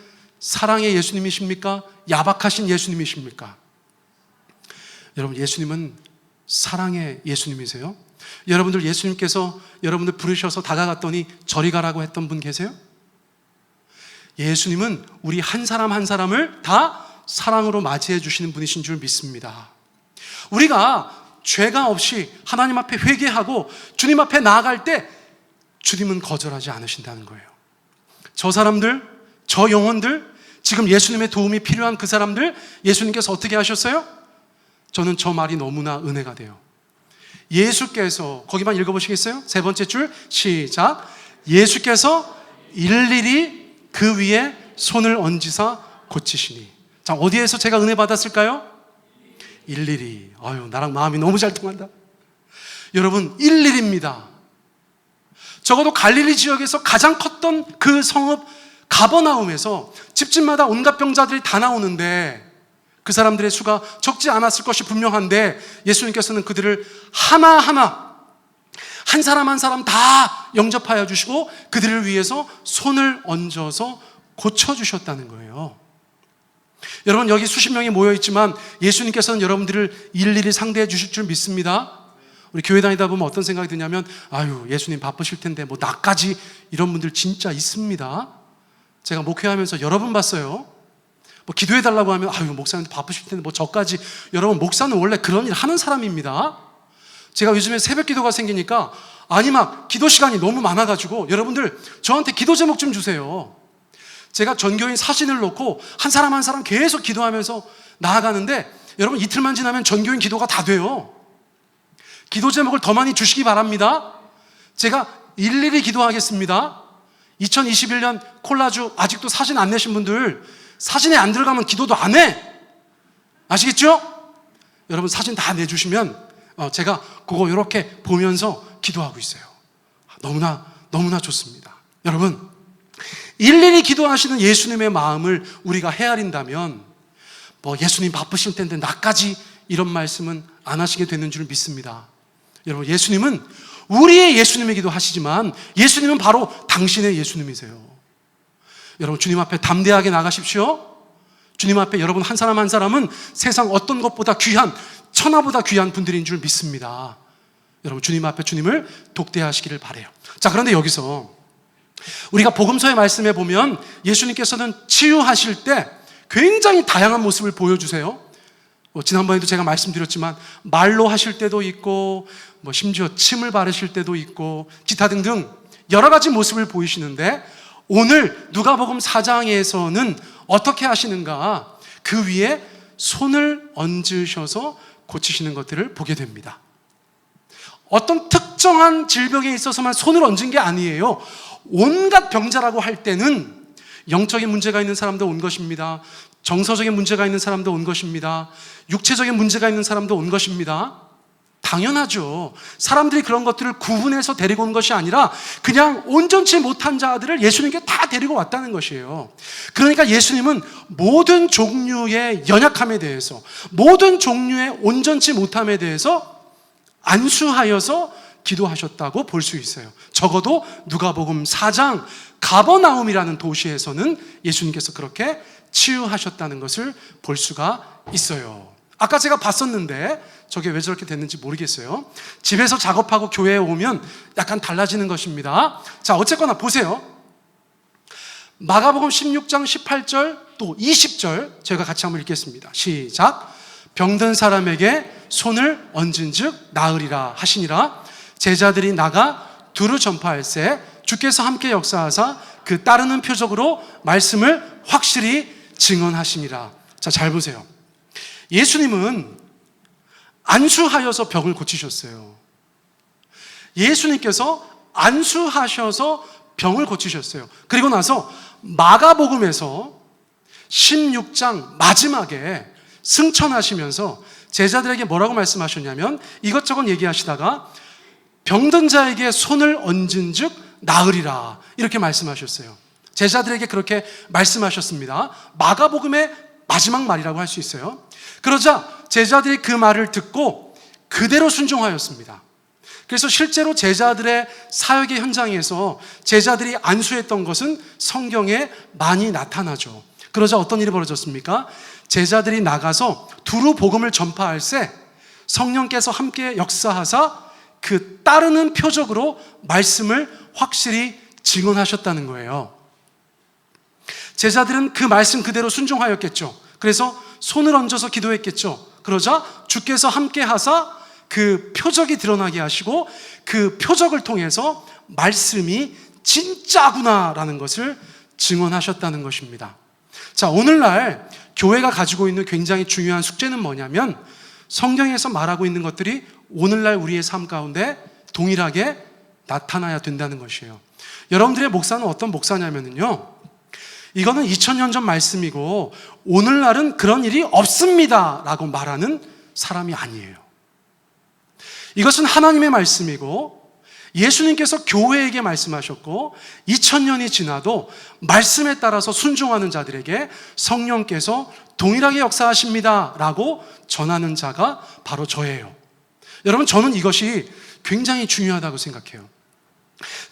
사랑의 예수님이십니까? 야박하신 예수님이십니까? 여러분, 예수님은 사랑의 예수님이세요? 여러분들, 예수님께서 여러분들 부르셔서 다가갔더니 저리 가라고 했던 분 계세요? 예수님은 우리 한 사람 한 사람을 다 사랑으로 맞이해 주시는 분이신 줄 믿습니다. 우리가 죄가 없이 하나님 앞에 회개하고 주님 앞에 나아갈 때 주님은 거절하지 않으신다는 거예요. 저 사람들, 저 영혼들, 지금 예수님의 도움이 필요한 그 사람들, 예수님께서 어떻게 하셨어요? 저는 저 말이 너무나 은혜가 돼요. 예수께서, 거기만 읽어보시겠어요? 세 번째 줄 시작. 예수께서 일일이 그 위에 손을 얹으사 고치시니. 자, 어디에서 제가 은혜 받았을까요? 일일이. 아유, 나랑 마음이 너무 잘 통한다. 여러분, 일일입니다. 적어도 갈릴리 지역에서 가장 컸던 그 성읍 가버나움에서 집집마다 온갖 병자들이 다 나오는데 그 사람들의 수가 적지 않았을 것이 분명한데 예수님께서는 그들을 하나하나 한 사람 한 사람 다 영접하여 주시고 그들을 위해서 손을 얹어서 고쳐주셨다는 거예요. 여러분, 여기 수십 명이 모여있지만 예수님께서는 여러분들을 일일이 상대해 주실 줄 믿습니다. 우리 교회 다니다 보면 어떤 생각이 드냐면, 아유, 예수님 바쁘실 텐데 뭐 나까지, 이런 분들 진짜 있습니다. 제가 목회하면서 여러 번 봤어요. 뭐 기도해 달라고 하면, 아유, 목사님 바쁘실 텐데 뭐 저까지. 여러분, 목사는 원래 그런 일 하는 사람입니다. 제가 요즘에 새벽 기도가 생기니까, 아니 막 기도 시간이 너무 많아가지고 여러분들 저한테 기도 제목 좀 주세요. 제가 전교인 사진을 놓고 한 사람 한 사람 계속 기도하면서 나아가는데, 여러분, 이틀만 지나면 전교인 기도가 다 돼요. 기도 제목을 더 많이 주시기 바랍니다. 제가 일일이 기도하겠습니다. 2021년 콜라주 아직도 사진 안 내신 분들, 사진에 안 들어가면 기도도 안 해. 아시겠죠? 여러분, 사진 다 내주시면 제가 그거 이렇게 보면서 기도하고 있어요. 너무나 좋습니다. 여러분, 일일이 기도하시는 예수님의 마음을 우리가 헤아린다면 뭐 예수님 바쁘실 텐데 나까지, 이런 말씀은 안 하시게 되는 줄 믿습니다. 여러분, 예수님은 우리의 예수님이기도 하시지만 예수님은 바로 당신의 예수님이세요. 여러분, 주님 앞에 담대하게 나가십시오. 주님 앞에 여러분 한 사람 한 사람은 세상 어떤 것보다 귀한, 천하보다 귀한 분들인 줄 믿습니다. 여러분, 주님 앞에 주님을 독대하시기를 바라요. 자, 그런데 여기서 우리가 복음서의 말씀에 보면 예수님께서는 치유하실 때 굉장히 다양한 모습을 보여주세요. 지난번에도 제가 말씀드렸지만 말로 하실 때도 있고 심지어 침을 바르실 때도 있고 기타 등등 여러 가지 모습을 보이시는데, 오늘 누가복음 4장에서는 어떻게 하시는가? 그 위에 손을 얹으셔서 고치시는 것들을 보게 됩니다. 어떤 특정한 질병에 있어서만 손을 얹은 게 아니에요. 온갖 병자라고 할 때는 영적인 문제가 있는 사람도 온 것입니다. 정서적인 문제가 있는 사람도 온 것입니다. 육체적인 문제가 있는 사람도 온 것입니다. 당연하죠. 사람들이 그런 것들을 구분해서 데리고 온 것이 아니라 그냥 온전치 못한 자들을 예수님께 다 데리고 왔다는 것이에요. 그러니까 예수님은 모든 종류의 연약함에 대해서, 모든 종류의 온전치 못함에 대해서 안수하여서 기도하셨다고 볼 수 있어요. 적어도 누가복음 4장 가버나움이라는 도시에서는 예수님께서 그렇게 치유하셨다는 것을 볼 수가 있어요. 아까 제가 봤었는데 저게 왜 저렇게 됐는지 모르겠어요. 집에서 작업하고 교회에 오면 약간 달라지는 것입니다. 자, 어쨌거나 보세요. 마가복음 16장 18절 또 20절 제가 같이 한번 읽겠습니다. 시작. 병든 사람에게 손을 얹은즉 나으리라 하시니라. 제자들이 나가 두루 전파할세 주께서 함께 역사하사 그 따르는 표적으로 말씀을 확실히 증언하시니라. 자, 잘 보세요. 예수님은 안수하여서 병을 고치셨어요. 예수님께서 안수하셔서 병을 고치셨어요. 그리고 나서 마가복음에서 16장 마지막에 승천하시면서 제자들에게 뭐라고 말씀하셨냐면, 이것저것 얘기하시다가 병든 자에게 손을 얹은 즉 나으리라 이렇게 말씀하셨어요. 제자들에게 그렇게 말씀하셨습니다. 마가복음의 마지막 말이라고 할 수 있어요. 그러자 제자들이 그 말을 듣고 그대로 순종하였습니다. 그래서 실제로 제자들의 사역의 현장에서 제자들이 안수했던 것은 성경에 많이 나타나죠. 그러자 어떤 일이 벌어졌습니까? 제자들이 나가서 두루 복음을 전파할세 성령께서 함께 역사하사 그 따르는 표적으로 말씀을 확실히 증언하셨다는 거예요. 제자들은 그 말씀 그대로 순종하였겠죠. 그래서 손을 얹어서 기도했겠죠. 그러자 주께서 함께 하사 그 표적이 드러나게 하시고 그 표적을 통해서 말씀이 진짜구나라는 것을 증언하셨다는 것입니다. 자, 오늘날 교회가 가지고 있는 굉장히 중요한 숙제는 뭐냐면, 성경에서 말하고 있는 것들이 오늘날 우리의 삶 가운데 동일하게 나타나야 된다는 것이에요. 여러분들의 목사는 어떤 목사냐면요, 이거는 2000년 전 말씀이고 오늘날은 그런 일이 없습니다 라고 말하는 사람이 아니에요. 이것은 하나님의 말씀이고 예수님께서 교회에게 말씀하셨고 2000년이 지나도 말씀에 따라서 순종하는 자들에게 성령께서 동일하게 역사하십니다 라고 전하는 자가 바로 저예요. 여러분, 저는 이것이 굉장히 중요하다고 생각해요.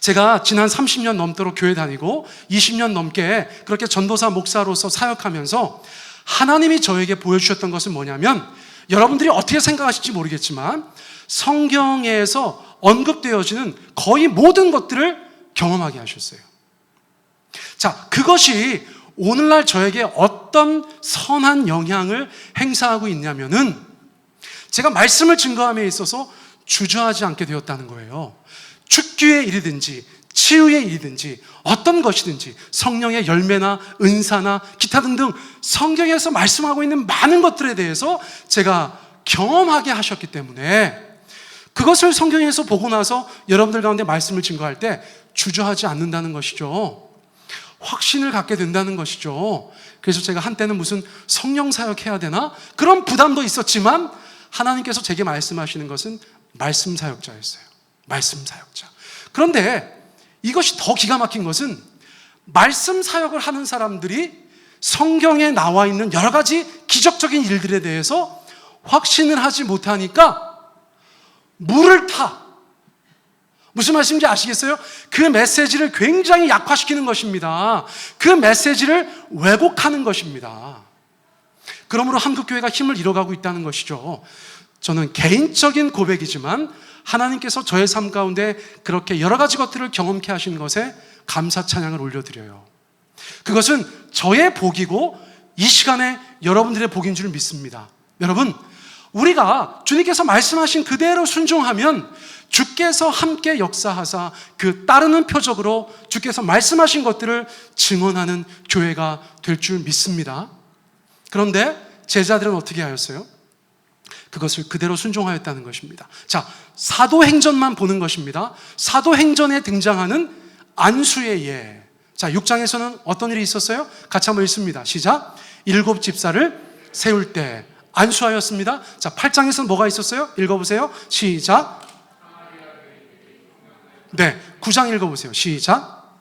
제가 지난 30년 넘도록 교회 다니고 20년 넘게 그렇게 전도사 목사로서 사역하면서 하나님이 저에게 보여주셨던 것은 뭐냐면, 여러분들이 어떻게 생각하실지 모르겠지만 성경에서 언급되어지는 거의 모든 것들을 경험하게 하셨어요. 자, 그것이 오늘날 저에게 어떤 선한 영향을 행사하고 있냐면은, 제가 말씀을 증거함에 있어서 주저하지 않게 되었다는 거예요. 죽기의 일이든지 치유의 일이든지 어떤 것이든지 성령의 열매나 은사나 기타 등등 성경에서 말씀하고 있는 많은 것들에 대해서 제가 경험하게 하셨기 때문에 그것을 성경에서 보고 나서 여러분들 가운데 말씀을 증거할 때 주저하지 않는다는 것이죠. 확신을 갖게 된다는 것이죠. 그래서 제가 한때는 무슨 성령 사역해야 되나? 그런 부담도 있었지만 하나님께서 제게 말씀하시는 것은 말씀 사역자였어요. 말씀 사역자. 그런데 이것이 더 기가 막힌 것은 말씀 사역을 하는 사람들이 성경에 나와 있는 여러 가지 기적적인 일들에 대해서 확신을 하지 못하니까 물을 타. 무슨 말씀인지 아시겠어요? 그 메시지를 굉장히 약화시키는 것입니다. 그 메시지를 왜곡하는 것입니다. 그러므로 한국교회가 힘을 잃어가고 있다는 것이죠. 저는 개인적인 고백이지만 하나님께서 저의 삶 가운데 그렇게 여러 가지 것들을 경험케 하신 것에 감사 찬양을 올려드려요. 그것은 저의 복이고 이 시간에 여러분들의 복인 줄 믿습니다. 여러분, 우리가 주님께서 말씀하신 그대로 순종하면 주께서 함께 역사하사 그 따르는 표적으로 주께서 말씀하신 것들을 증언하는 교회가 될 줄 믿습니다. 그런데 제자들은 어떻게 하였어요? 그것을 그대로 순종하였다는 것입니다. 자, 사도행전만 보는 것입니다. 사도행전에 등장하는 안수의 예. 자, 6장에서는 어떤 일이 있었어요? 같이 한번 읽습니다. 시작. 7 집사를 세울 때 안수하였습니다. 자, 8장에서는 뭐가 있었어요? 읽어보세요. 시작. 네, 9장 읽어보세요. 시작.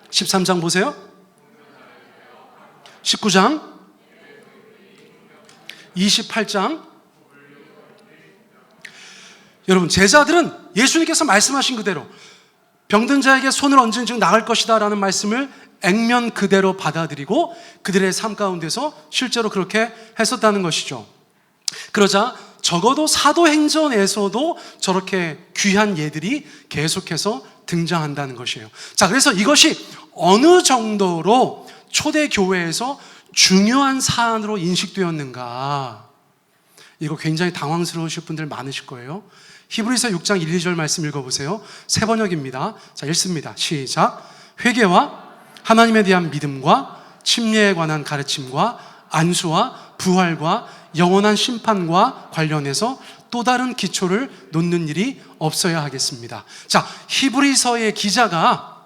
13장 보세요. 19장, 28장. 여러분, 제자들은 예수님께서 말씀하신 그대로 병든 자에게 손을 얹은 즉 나을 것이다 라는 말씀을 액면 그대로 받아들이고 그들의 삶 가운데서 실제로 그렇게 했었다는 것이죠. 그러자 적어도 사도행전에서도 저렇게 귀한 예들이 계속해서 등장한다는 것이에요. 자, 그래서 이것이 어느 정도로 초대교회에서 중요한 사안으로 인식되었는가, 이거 굉장히 당황스러우실 분들 많으실 거예요. 히브리서 6장 1, 2절 말씀 읽어보세요. 새 번역입니다. 자, 읽습니다. 시작. 회개와 하나님에 대한 믿음과 침례에 관한 가르침과 안수와 부활과 영원한 심판과 관련해서 또 다른 기초를 놓는 일이 없어야 하겠습니다. 자, 히브리서의 기자가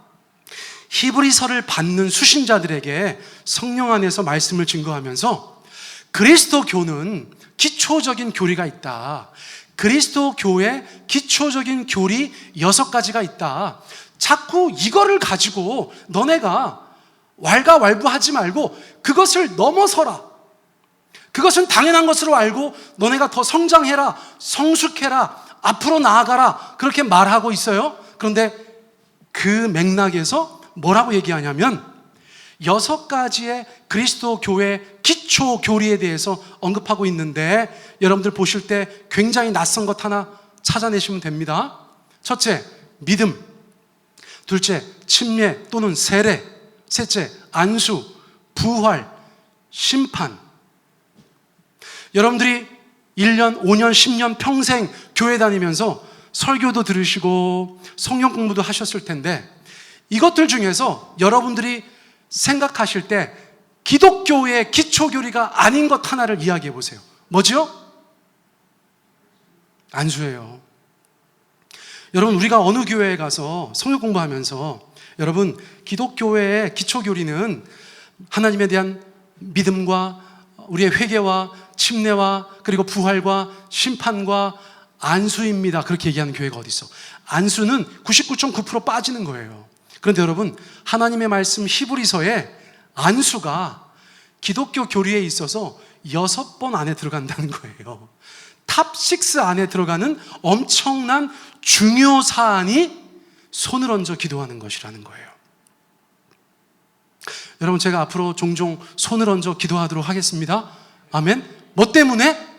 히브리서를 받는 수신자들에게 성령 안에서 말씀을 증거하면서 그리스도교는 기초적인 교리가 있다. 그리스도교의 기초적인 교리 6가지가 있다. 자꾸 이거를 가지고 너네가 왈가왈부하지 말고 그것을 넘어서라. 그것은 당연한 것으로 알고 너네가 더 성장해라, 성숙해라, 앞으로 나아가라, 그렇게 말하고 있어요. 그런데 그 맥락에서 뭐라고 얘기하냐면 6가지의 그리스도 교회 기초 교리에 대해서 언급하고 있는데 여러분들 보실 때 굉장히 낯선 것 하나 찾아내시면 됩니다. 첫째, 믿음. 둘째, 침례 또는 세례. 셋째, 안수, 부활, 심판. 여러분들이 1년, 5년, 10년 평생 교회 다니면서 설교도 들으시고 성경 공부도 하셨을 텐데 이것들 중에서 여러분들이 생각하실 때 기독교의 기초교리가 아닌 것 하나를 이야기해 보세요. 뭐죠? 안수예요. 여러분, 우리가 어느 교회에 가서 성경 공부하면서 여러분, 기독교회의 기초교리는 하나님에 대한 믿음과 우리의 회개와 침례와 그리고 부활과 심판과 안수입니다. 그렇게 얘기하는 교회가 어디 있어? 안수는 99.9% 빠지는 거예요. 그런데 여러분, 하나님의 말씀 히브리서에 안수가 기독교 교리에 있어서 6번 안에 들어간다는 거예요. 탑6 안에 들어가는 엄청난 중요 사안이 손을 얹어 기도하는 것이라는 거예요. 여러분, 제가 앞으로 종종 손을 얹어 기도하도록 하겠습니다. 아멘. 뭐 때문에?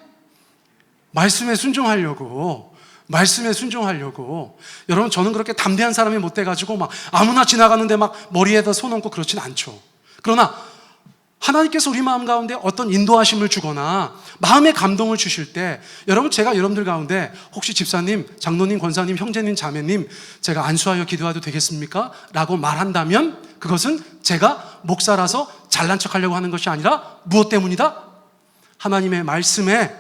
말씀에 순종하려고. 여러분, 저는 그렇게 담대한 사람이 못 돼가지고 막 아무나 지나가는데 막 머리에다 손 얹고 그렇진 않죠. 그러나 하나님께서 우리 마음 가운데 어떤 인도하심을 주거나 마음의 감동을 주실 때 여러분, 제가 여러분들 가운데 혹시 집사님, 장로님, 권사님, 형제님, 자매님 제가 안수하여 기도해도 되겠습니까? 라고 말한다면 그것은 제가 목사라서 잘난 척하려고 하는 것이 아니라 무엇 때문이다? 하나님의 말씀에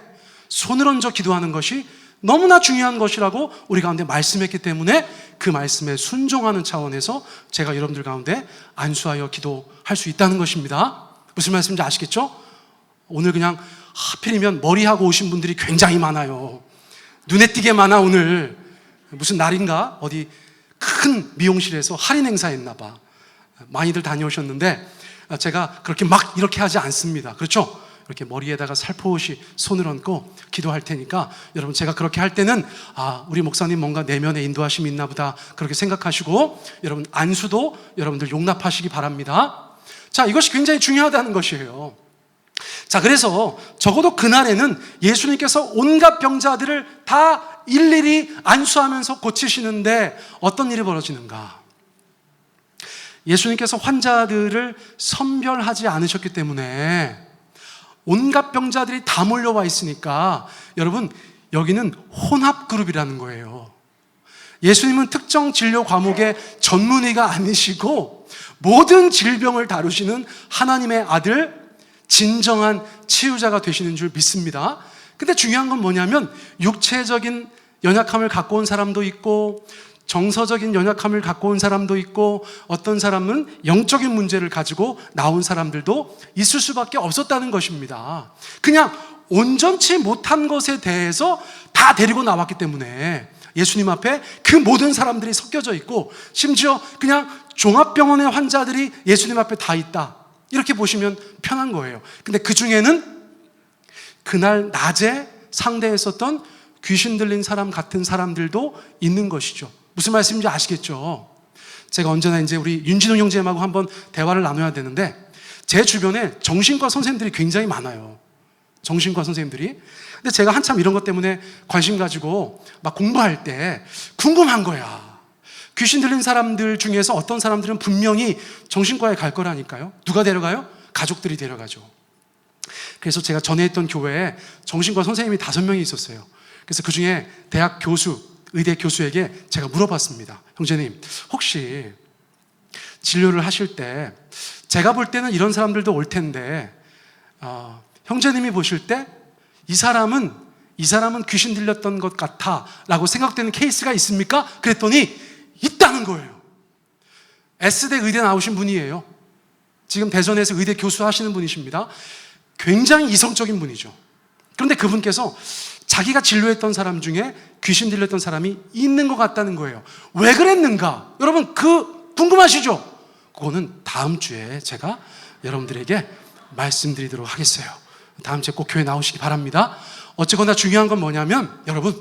손을 얹어 기도하는 것이 너무나 중요한 것이라고 우리 가운데 말씀했기 때문에 그 말씀에 순종하는 차원에서 제가 여러분들 가운데 안수하여 기도할 수 있다는 것입니다. 무슨 말씀인지 아시겠죠? 오늘 그냥 하필이면 머리하고 오신 분들이 굉장히 많아요. 눈에 띄게 많아. 오늘 무슨 날인가? 어디 큰 미용실에서 할인 행사 했나 봐. 많이들 다녀오셨는데 제가 그렇게 막 이렇게 하지 않습니다. 그렇죠? 이렇게 머리에다가 살포시 손을 얹고 기도할 테니까 여러분, 제가 그렇게 할 때는 우리 목사님 뭔가 내면에 인도하심이 있나 보다 그렇게 생각하시고 여러분, 안수도 여러분들 용납하시기 바랍니다. 자, 이것이 굉장히 중요하다는 것이에요. 자, 그래서 적어도 그날에는 예수님께서 온갖 병자들을 다 일일이 안수하면서 고치시는데 어떤 일이 벌어지는가? 예수님께서 환자들을 선별하지 않으셨기 때문에 온갖 병자들이 다 몰려와 있으니까 여러분, 여기는 혼합그룹이라는 거예요. 예수님은 특정 진료 과목의 전문의가 아니시고 모든 질병을 다루시는 하나님의 아들, 진정한 치유자가 되시는 줄 믿습니다. 근데 중요한 건 뭐냐면 육체적인 연약함을 갖고 온 사람도 있고 정서적인 연약함을 갖고 온 사람도 있고 어떤 사람은 영적인 문제를 가지고 나온 사람들도 있을 수밖에 없었다는 것입니다. 그냥 온전치 못한 것에 대해서 다 데리고 나왔기 때문에 예수님 앞에 그 모든 사람들이 섞여져 있고 심지어 그냥 종합병원의 환자들이 예수님 앞에 다 있다, 이렇게 보시면 편한 거예요. 근데 그 중에는 그날 낮에 상대했었던 귀신 들린 사람 같은 사람들도 있는 것이죠. 무슨 말씀인지 아시겠죠? 제가 언제나 이제 우리 윤진웅 형제님하고 한번 대화를 나눠야 되는데 제 주변에 정신과 선생님들이 굉장히 많아요. 정신과 선생님들이. 근데 제가 한참 이런 것 때문에 관심 가지고 막 공부할 때 궁금한 거야. 귀신 들린 사람들 중에서 어떤 사람들은 분명히 정신과에 갈 거라니까요. 누가 데려가요? 가족들이 데려가죠. 그래서 제가 전에 있던 교회에 정신과 선생님이 5명이 있었어요. 그래서 그 중에 대학 교수, 의대 교수에게 제가 물어봤습니다. 형제님, 혹시 진료를 하실 때 제가 볼 때는 이런 사람들도 올 텐데 형제님이 보실 때 이 사람은 귀신 들렸던 것 같아 라고 생각되는 케이스가 있습니까? 그랬더니 있다는 거예요. S대 의대 나오신 분이에요. 지금 대전에서 의대 교수 하시는 분이십니다. 굉장히 이성적인 분이죠. 그런데 그분께서 자기가 진료했던 사람 중에 귀신 들렸던 사람이 있는 것 같다는 거예요. 왜 그랬는가? 여러분, 궁금하시죠? 그거는 다음 주에 제가 여러분들에게 말씀드리도록 하겠어요. 다음 주에 꼭 교회 나오시기 바랍니다. 어쨌거나 중요한 건 뭐냐면 여러분,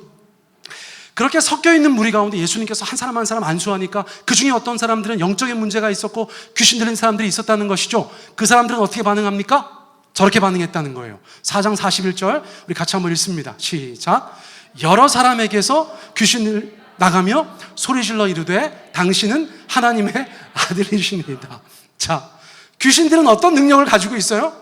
그렇게 섞여 있는 무리 가운데 예수님께서 한 사람 한 사람 안수하니까 그 중에 어떤 사람들은 영적인 문제가 있었고 귀신 들린 사람들이 있었다는 것이죠. 그 사람들은 어떻게 반응합니까? 저렇게 반응했다는 거예요. 4장 41절 우리 같이 한번 읽습니다. 시작. 여러 사람에게서 귀신을 나가며 소리질러 이르되 당신은 하나님의 아들이시니이다. 자, 귀신들은 어떤 능력을 가지고 있어요?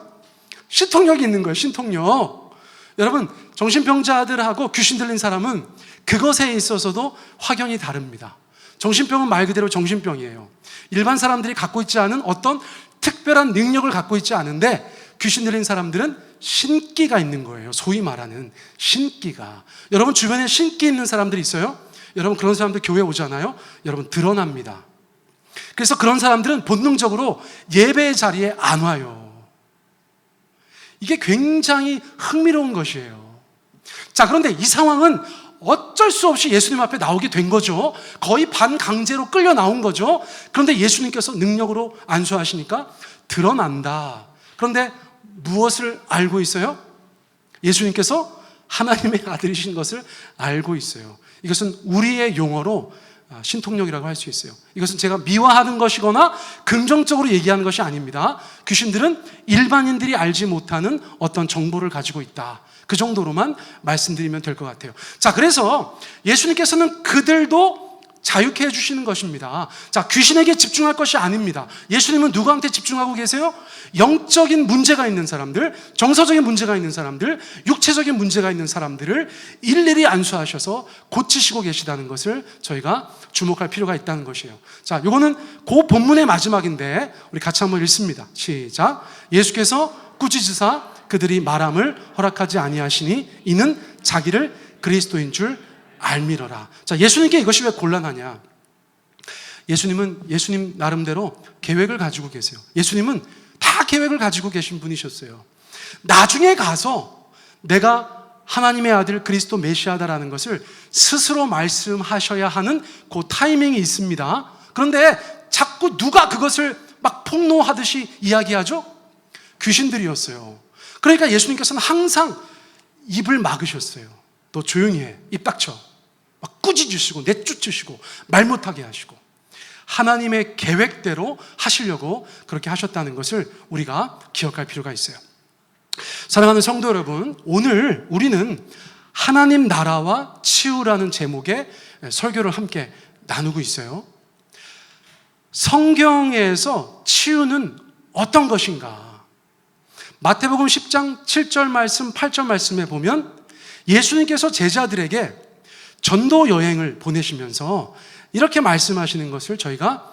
신통력이 있는 거예요. 신통력. 여러분, 정신병자들하고 귀신 들린 사람은 그것에 있어서도 확연히 다릅니다. 정신병은 말 그대로 정신병이에요. 일반 사람들이 갖고 있지 않은 어떤 특별한 능력을 갖고 있지 않은데 귀신 들린 사람들은 신기가 있는 거예요. 소위 말하는 신기가. 여러분 주변에 신기 있는 사람들이 있어요? 여러분 그런 사람들 교회 오잖아요? 여러분 드러납니다. 그래서 그런 사람들은 본능적으로 예배의 자리에 안 와요. 이게 굉장히 흥미로운 것이에요. 자, 그런데 이 상황은 어쩔 수 없이 예수님 앞에 나오게 된 거죠. 거의 반강제로 끌려 나온 거죠. 그런데 예수님께서 능력으로 안수하시니까 드러난다. 그런데 무엇을 알고 있어요? 예수님께서 하나님의 아들이신 것을 알고 있어요. 이것은 우리의 용어로 신통력이라고 할 수 있어요. 이것은 제가 미화하는 것이거나 긍정적으로 얘기하는 것이 아닙니다. 귀신들은 일반인들이 알지 못하는 어떤 정보를 가지고 있다. 그 정도로만 말씀드리면 될 것 같아요. 자, 그래서 예수님께서는 그들도 자유케 해주시는 것입니다. 자, 귀신에게 집중할 것이 아닙니다. 예수님은 누구한테 집중하고 계세요? 영적인 문제가 있는 사람들, 정서적인 문제가 있는 사람들, 육체적인 문제가 있는 사람들을 일일이 안수하셔서 고치시고 계시다는 것을 저희가 주목할 필요가 있다는 것이에요. 자, 요거는 그 본문의 마지막인데 우리 같이 한번 읽습니다. 시작. 예수께서 꾸짖으사 그들이 말함을 허락하지 아니하시니 이는 자기를 그리스도인 줄 알미러라. 자, 예수님께 이것이 왜 곤란하냐? 예수님 나름대로 계획을 가지고 계세요. 예수님은 다 계획을 가지고 계신 분이셨어요. 나중에 가서 내가 하나님의 아들 그리스도 메시아다라는 것을 스스로 말씀하셔야 하는 그 타이밍이 있습니다. 그런데 자꾸 누가 그것을 막 폭로하듯이 이야기하죠? 귀신들이었어요. 그러니까 예수님께서는 항상 입을 막으셨어요. 너 조용히 해. 입 닥쳐. 막 꾸짖으시고 내쫓으시고 말 못하게 하시고 하나님의 계획대로 하시려고 그렇게 하셨다는 것을 우리가 기억할 필요가 있어요. 사랑하는 성도 여러분, 오늘 우리는 하나님 나라와 치유라는 제목의 설교를 함께 나누고 있어요. 성경에서 치유는 어떤 것인가? 마태복음 10장 7절 말씀, 8절 말씀에 보면 예수님께서 제자들에게 전도 여행을 보내시면서 이렇게 말씀하시는 것을 저희가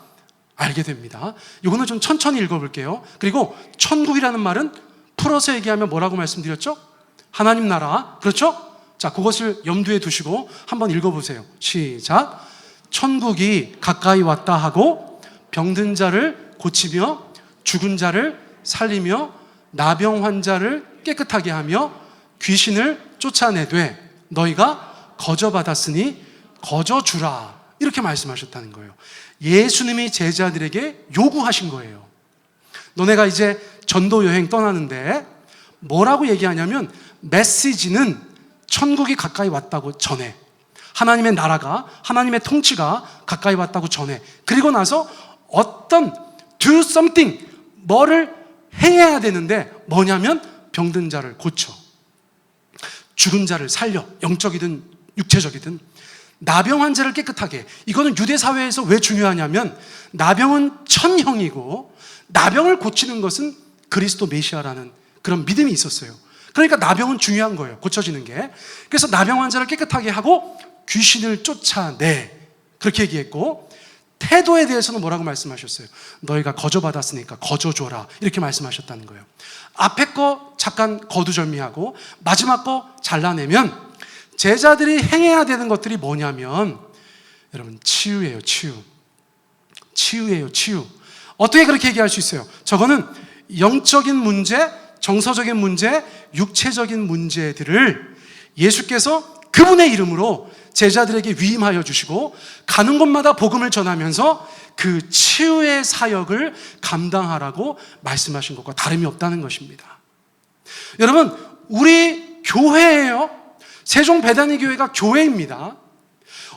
알게 됩니다. 이거는 좀 천천히 읽어볼게요. 그리고 천국이라는 말은 풀어서 얘기하면 뭐라고 말씀드렸죠? 하나님 나라, 그렇죠? 자, 그것을 염두에 두시고 한번 읽어보세요. 시작. 천국이 가까이 왔다 하고 병든 자를 고치며 죽은 자를 살리며 나병 환자를 깨끗하게 하며 귀신을 쫓아내되 너희가 거저 받았으니 거저 주라, 이렇게 말씀하셨다는 거예요. 예수님이 제자들에게 요구하신 거예요. 너네가 이제 전도 여행 떠나는데 뭐라고 얘기하냐면 메시지는 천국이 가까이 왔다고 전해, 하나님의 나라가, 하나님의 통치가 가까이 왔다고 전해, 그리고 나서 어떤 do something, 뭐를 행해야 되는데 뭐냐면 병든 자를 고쳐, 죽은 자를 살려, 영적이든 육체적이든, 나병 환자를 깨끗하게. 이거는 유대 사회에서 왜 중요하냐면 나병은 천형이고 나병을 고치는 것은 그리스도 메시아라는 그런 믿음이 있었어요. 그러니까 나병은 중요한 거예요, 고쳐지는 게. 그래서 나병 환자를 깨끗하게 하고 귀신을 쫓아내, 그렇게 얘기했고, 태도에 대해서는 뭐라고 말씀하셨어요? 너희가 거저 받았으니까 거저 줘라, 이렇게 말씀하셨다는 거예요. 앞에 거 잠깐 거두절미하고 마지막 거 잘라내면 제자들이 행해야 되는 것들이 뭐냐면 여러분, 치유예요. 치유예요. 치유. 어떻게 그렇게 얘기할 수 있어요? 저거는 영적인 문제, 정서적인 문제, 육체적인 문제들을 예수께서 그분의 이름으로 제자들에게 위임하여 주시고 가는 곳마다 복음을 전하면서 그 치유의 사역을 감당하라고 말씀하신 것과 다름이 없다는 것입니다. 여러분, 우리 교회예요. 세종 배단위 교회가 교회입니다.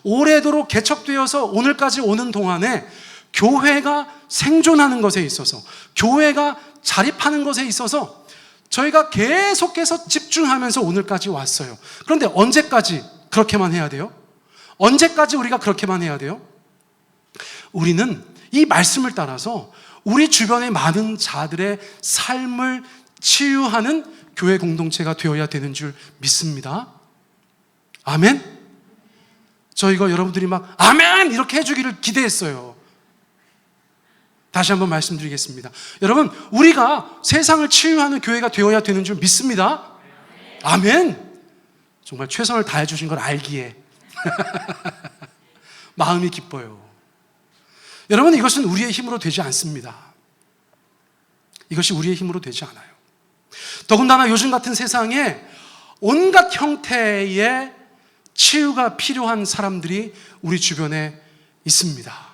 오래도록 개척되어서 오늘까지 오는 동안에 교회가 생존하는 것에 있어서, 교회가 자립하는 것에 있어서 저희가 계속해서 집중하면서 오늘까지 왔어요. 그런데 언제까지 그렇게만 해야 돼요? 언제까지 우리가 그렇게만 해야 돼요? 우리는 이 말씀을 따라서 우리 주변의 많은 자들의 삶을 치유하는 교회 공동체가 되어야 되는 줄 믿습니다. 아멘? 저 이거 여러분들이 막 아멘! 이렇게 해주기를 기대했어요. 다시 한번 말씀드리겠습니다. 여러분, 우리가 세상을 치유하는 교회가 되어야 되는 줄 믿습니다. 아멘! 정말 최선을 다해 주신 걸 알기에 마음이 기뻐요. 여러분, 이것은 우리의 힘으로 되지 않습니다. 이것이 우리의 힘으로 되지 않아요. 더군다나 요즘 같은 세상에 온갖 형태의 치유가 필요한 사람들이 우리 주변에 있습니다.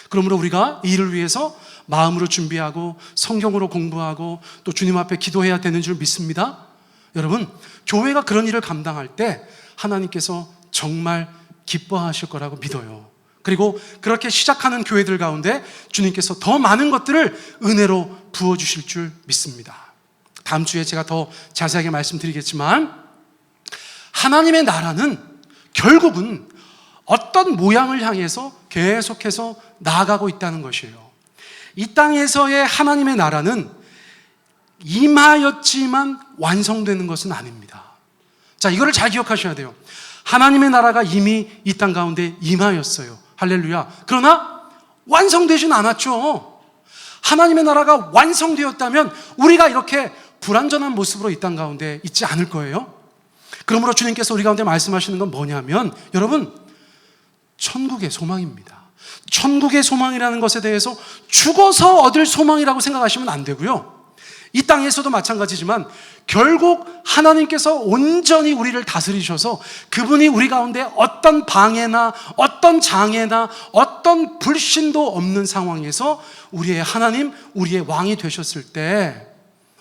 그러므로 우리가 이 일을 위해서 마음으로 준비하고 성경으로 공부하고 또 주님 앞에 기도해야 되는 줄 믿습니다. 여러분, 교회가 그런 일을 감당할 때 하나님께서 정말 기뻐하실 거라고 믿어요. 그리고 그렇게 시작하는 교회들 가운데 주님께서 더 많은 것들을 은혜로 부어주실 줄 믿습니다. 다음 주에 제가 더 자세하게 말씀드리겠지만, 하나님의 나라는 결국은 어떤 모양을 향해서 계속해서 나아가고 있다는 것이에요. 이 땅에서의 하나님의 나라는 임하였지만 완성되는 것은 아닙니다. 자, 이거를 잘 기억하셔야 돼요. 하나님의 나라가 이미 이 땅 가운데 임하였어요. 할렐루야. 그러나 완성되진 않았죠. 하나님의 나라가 완성되었다면 우리가 이렇게 불완전한 모습으로 이 땅 가운데 있지 않을 거예요. 그러므로 주님께서 우리 가운데 말씀하시는 건 뭐냐면, 여러분, 천국의 소망입니다. 천국의 소망이라는 것에 대해서 죽어서 얻을 소망이라고 생각하시면 안 되고요. 이 땅에서도 마찬가지지만 결국 하나님께서 온전히 우리를 다스리셔서 그분이 우리 가운데 어떤 방해나 어떤 장애나 어떤 불신도 없는 상황에서 우리의 하나님, 우리의 왕이 되셨을 때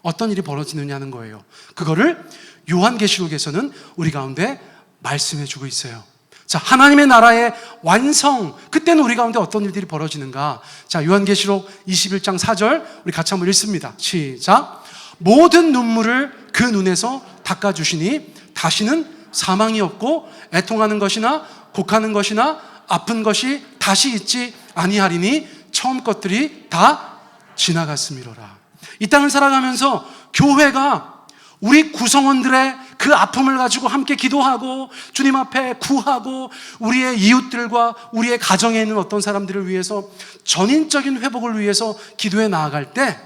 어떤 일이 벌어지느냐는 거예요. 그거를 요한계시록에서는 우리 가운데 말씀해 주고 있어요. 자, 하나님의 나라의 완성, 그때는 우리 가운데 어떤 일들이 벌어지는가? 자, 요한계시록 21장 4절 우리 같이 한번 읽습니다. 시작. 모든 눈물을 그 눈에서 닦아주시니 다시는 사망이 없고 애통하는 것이나 곡하는 것이나 아픈 것이 다시 있지 아니하리니 처음 것들이 다 지나갔음이로라. 이 땅을 살아가면서 교회가 우리 구성원들의 그 아픔을 가지고 함께 기도하고 주님 앞에 구하고 우리의 이웃들과 우리의 가정에 있는 어떤 사람들을 위해서 전인적인 회복을 위해서 기도해 나아갈 때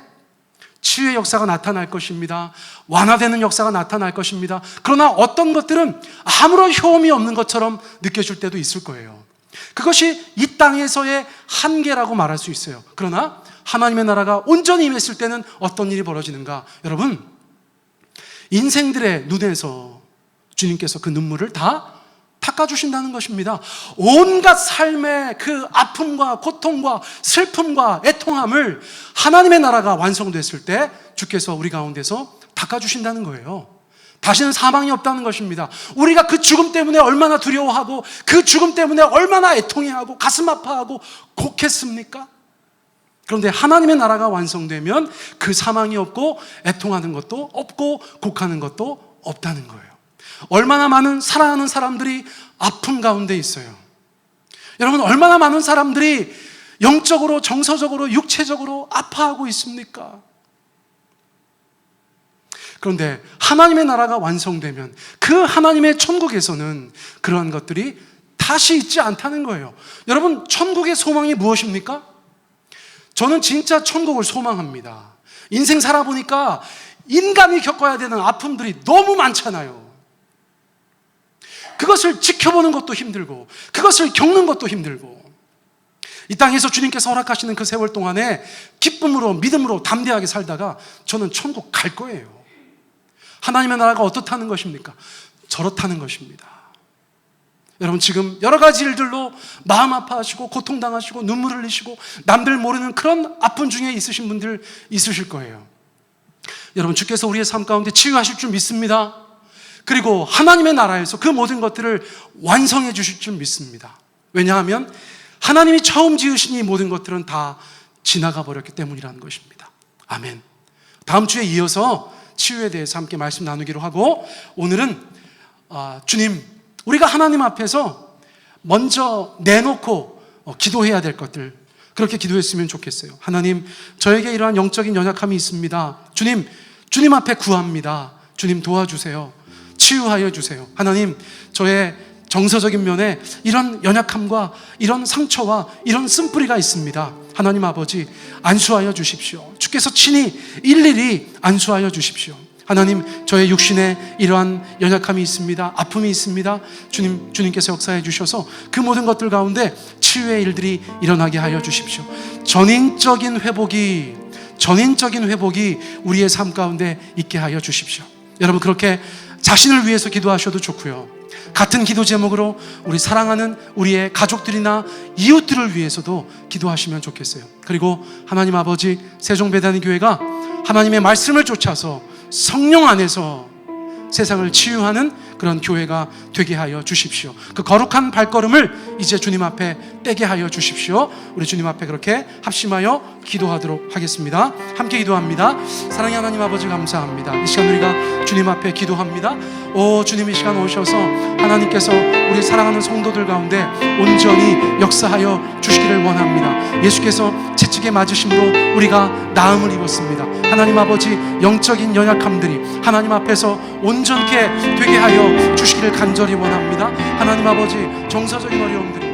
치유의 역사가 나타날 것입니다. 완화되는 역사가 나타날 것입니다. 그러나 어떤 것들은 아무런 효험이 없는 것처럼 느껴질 때도 있을 거예요. 그것이 이 땅에서의 한계라고 말할 수 있어요. 그러나 하나님의 나라가 온전히 임했을 때는 어떤 일이 벌어지는가? 여러분, 인생들의 눈에서 주님께서 그 눈물을 다 닦아주신다는 것입니다. 온갖 삶의 그 아픔과 고통과 슬픔과 애통함을 하나님의 나라가 완성됐을 때 주께서 우리 가운데서 닦아주신다는 거예요. 다시는 사망이 없다는 것입니다. 우리가 그 죽음 때문에 얼마나 두려워하고 그 죽음 때문에 얼마나 애통해하고 가슴 아파하고 곡했습니까? 그런데 하나님의 나라가 완성되면 그 사망이 없고 애통하는 것도 없고 곡하는 것도 없다는 거예요. 얼마나 많은 사랑하는 사람들이 아픔 가운데 있어요. 여러분, 얼마나 많은 사람들이 영적으로, 정서적으로, 육체적으로 아파하고 있습니까? 그런데 하나님의 나라가 완성되면 그 하나님의 천국에서는 그러한 것들이 다시 있지 않다는 거예요. 여러분, 천국의 소망이 무엇입니까? 저는 진짜 천국을 소망합니다. 인생 살아보니까 인간이 겪어야 되는 아픔들이 너무 많잖아요. 그것을 지켜보는 것도 힘들고 그것을 겪는 것도 힘들고 이 땅에서 주님께서 허락하시는 그 세월 동안에 기쁨으로 믿음으로 담대하게 살다가 저는 천국 갈 거예요. 하나님의 나라가 어떻다는 것입니까? 저렇다는 것입니다. 여러분, 지금 여러 가지 일들로 마음 아파하시고 고통당하시고 눈물 흘리시고 남들 모르는 그런 아픔 중에 있으신 분들 있으실 거예요. 여러분, 주께서 우리의 삶 가운데 치유하실 줄 믿습니다. 그리고 하나님의 나라에서 그 모든 것들을 완성해 주실 줄 믿습니다. 왜냐하면 하나님이 처음 지으신 이 모든 것들은 다 지나가 버렸기 때문이라는 것입니다. 아멘. 다음 주에 이어서 치유에 대해서 함께 말씀 나누기로 하고, 오늘은 주님, 우리가 하나님 앞에서 먼저 내놓고 기도해야 될 것들, 그렇게 기도했으면 좋겠어요. 하나님, 저에게 이러한 영적인 연약함이 있습니다. 주님 앞에 구합니다. 주님 도와주세요. 치유하여 주세요. 하나님, 저의 정서적인 면에 이런 연약함과 이런 상처와 이런 쓴뿌리가 있습니다. 하나님 아버지, 안수하여 주십시오. 주께서 친히 일일이 안수하여 주십시오. 하나님, 저의 육신에 이러한 연약함이 있습니다. 아픔이 있습니다. 주님께서 역사해 주셔서 그 모든 것들 가운데 치유의 일들이 일어나게 하여 주십시오. 전인적인 회복이 우리의 삶 가운데 있게 하여 주십시오. 여러분, 그렇게 자신을 위해서 기도하셔도 좋고요, 같은 기도 제목으로 우리 사랑하는 우리의 가족들이나 이웃들을 위해서도 기도하시면 좋겠어요. 그리고 하나님 아버지, 세종배단교회가 하나님의 말씀을 쫓아서 성령 안에서 세상을 치유하는 그런 교회가 되게 하여 주십시오. 그 거룩한 발걸음을 이제 주님 앞에 떼게 하여 주십시오. 우리 주님 앞에 그렇게 합심하여 기도하도록 하겠습니다. 함께 기도합니다. 사랑의 하나님 아버지, 감사합니다. 이 시간 우리가 주님 앞에 기도합니다. 오 주님, 이 시간 오셔서 하나님께서 우리 사랑하는 성도들 가운데 온전히 역사하여 주시기를 원합니다. 예수께서 채찍에 맞으심으로 우리가 나음을 입었습니다. 하나님 아버지, 영적인 연약함들이 하나님 앞에서 온전케 되게 하여 주시기를 간절히 원합니다. 하나님 아버지, 정서적인 어려움들이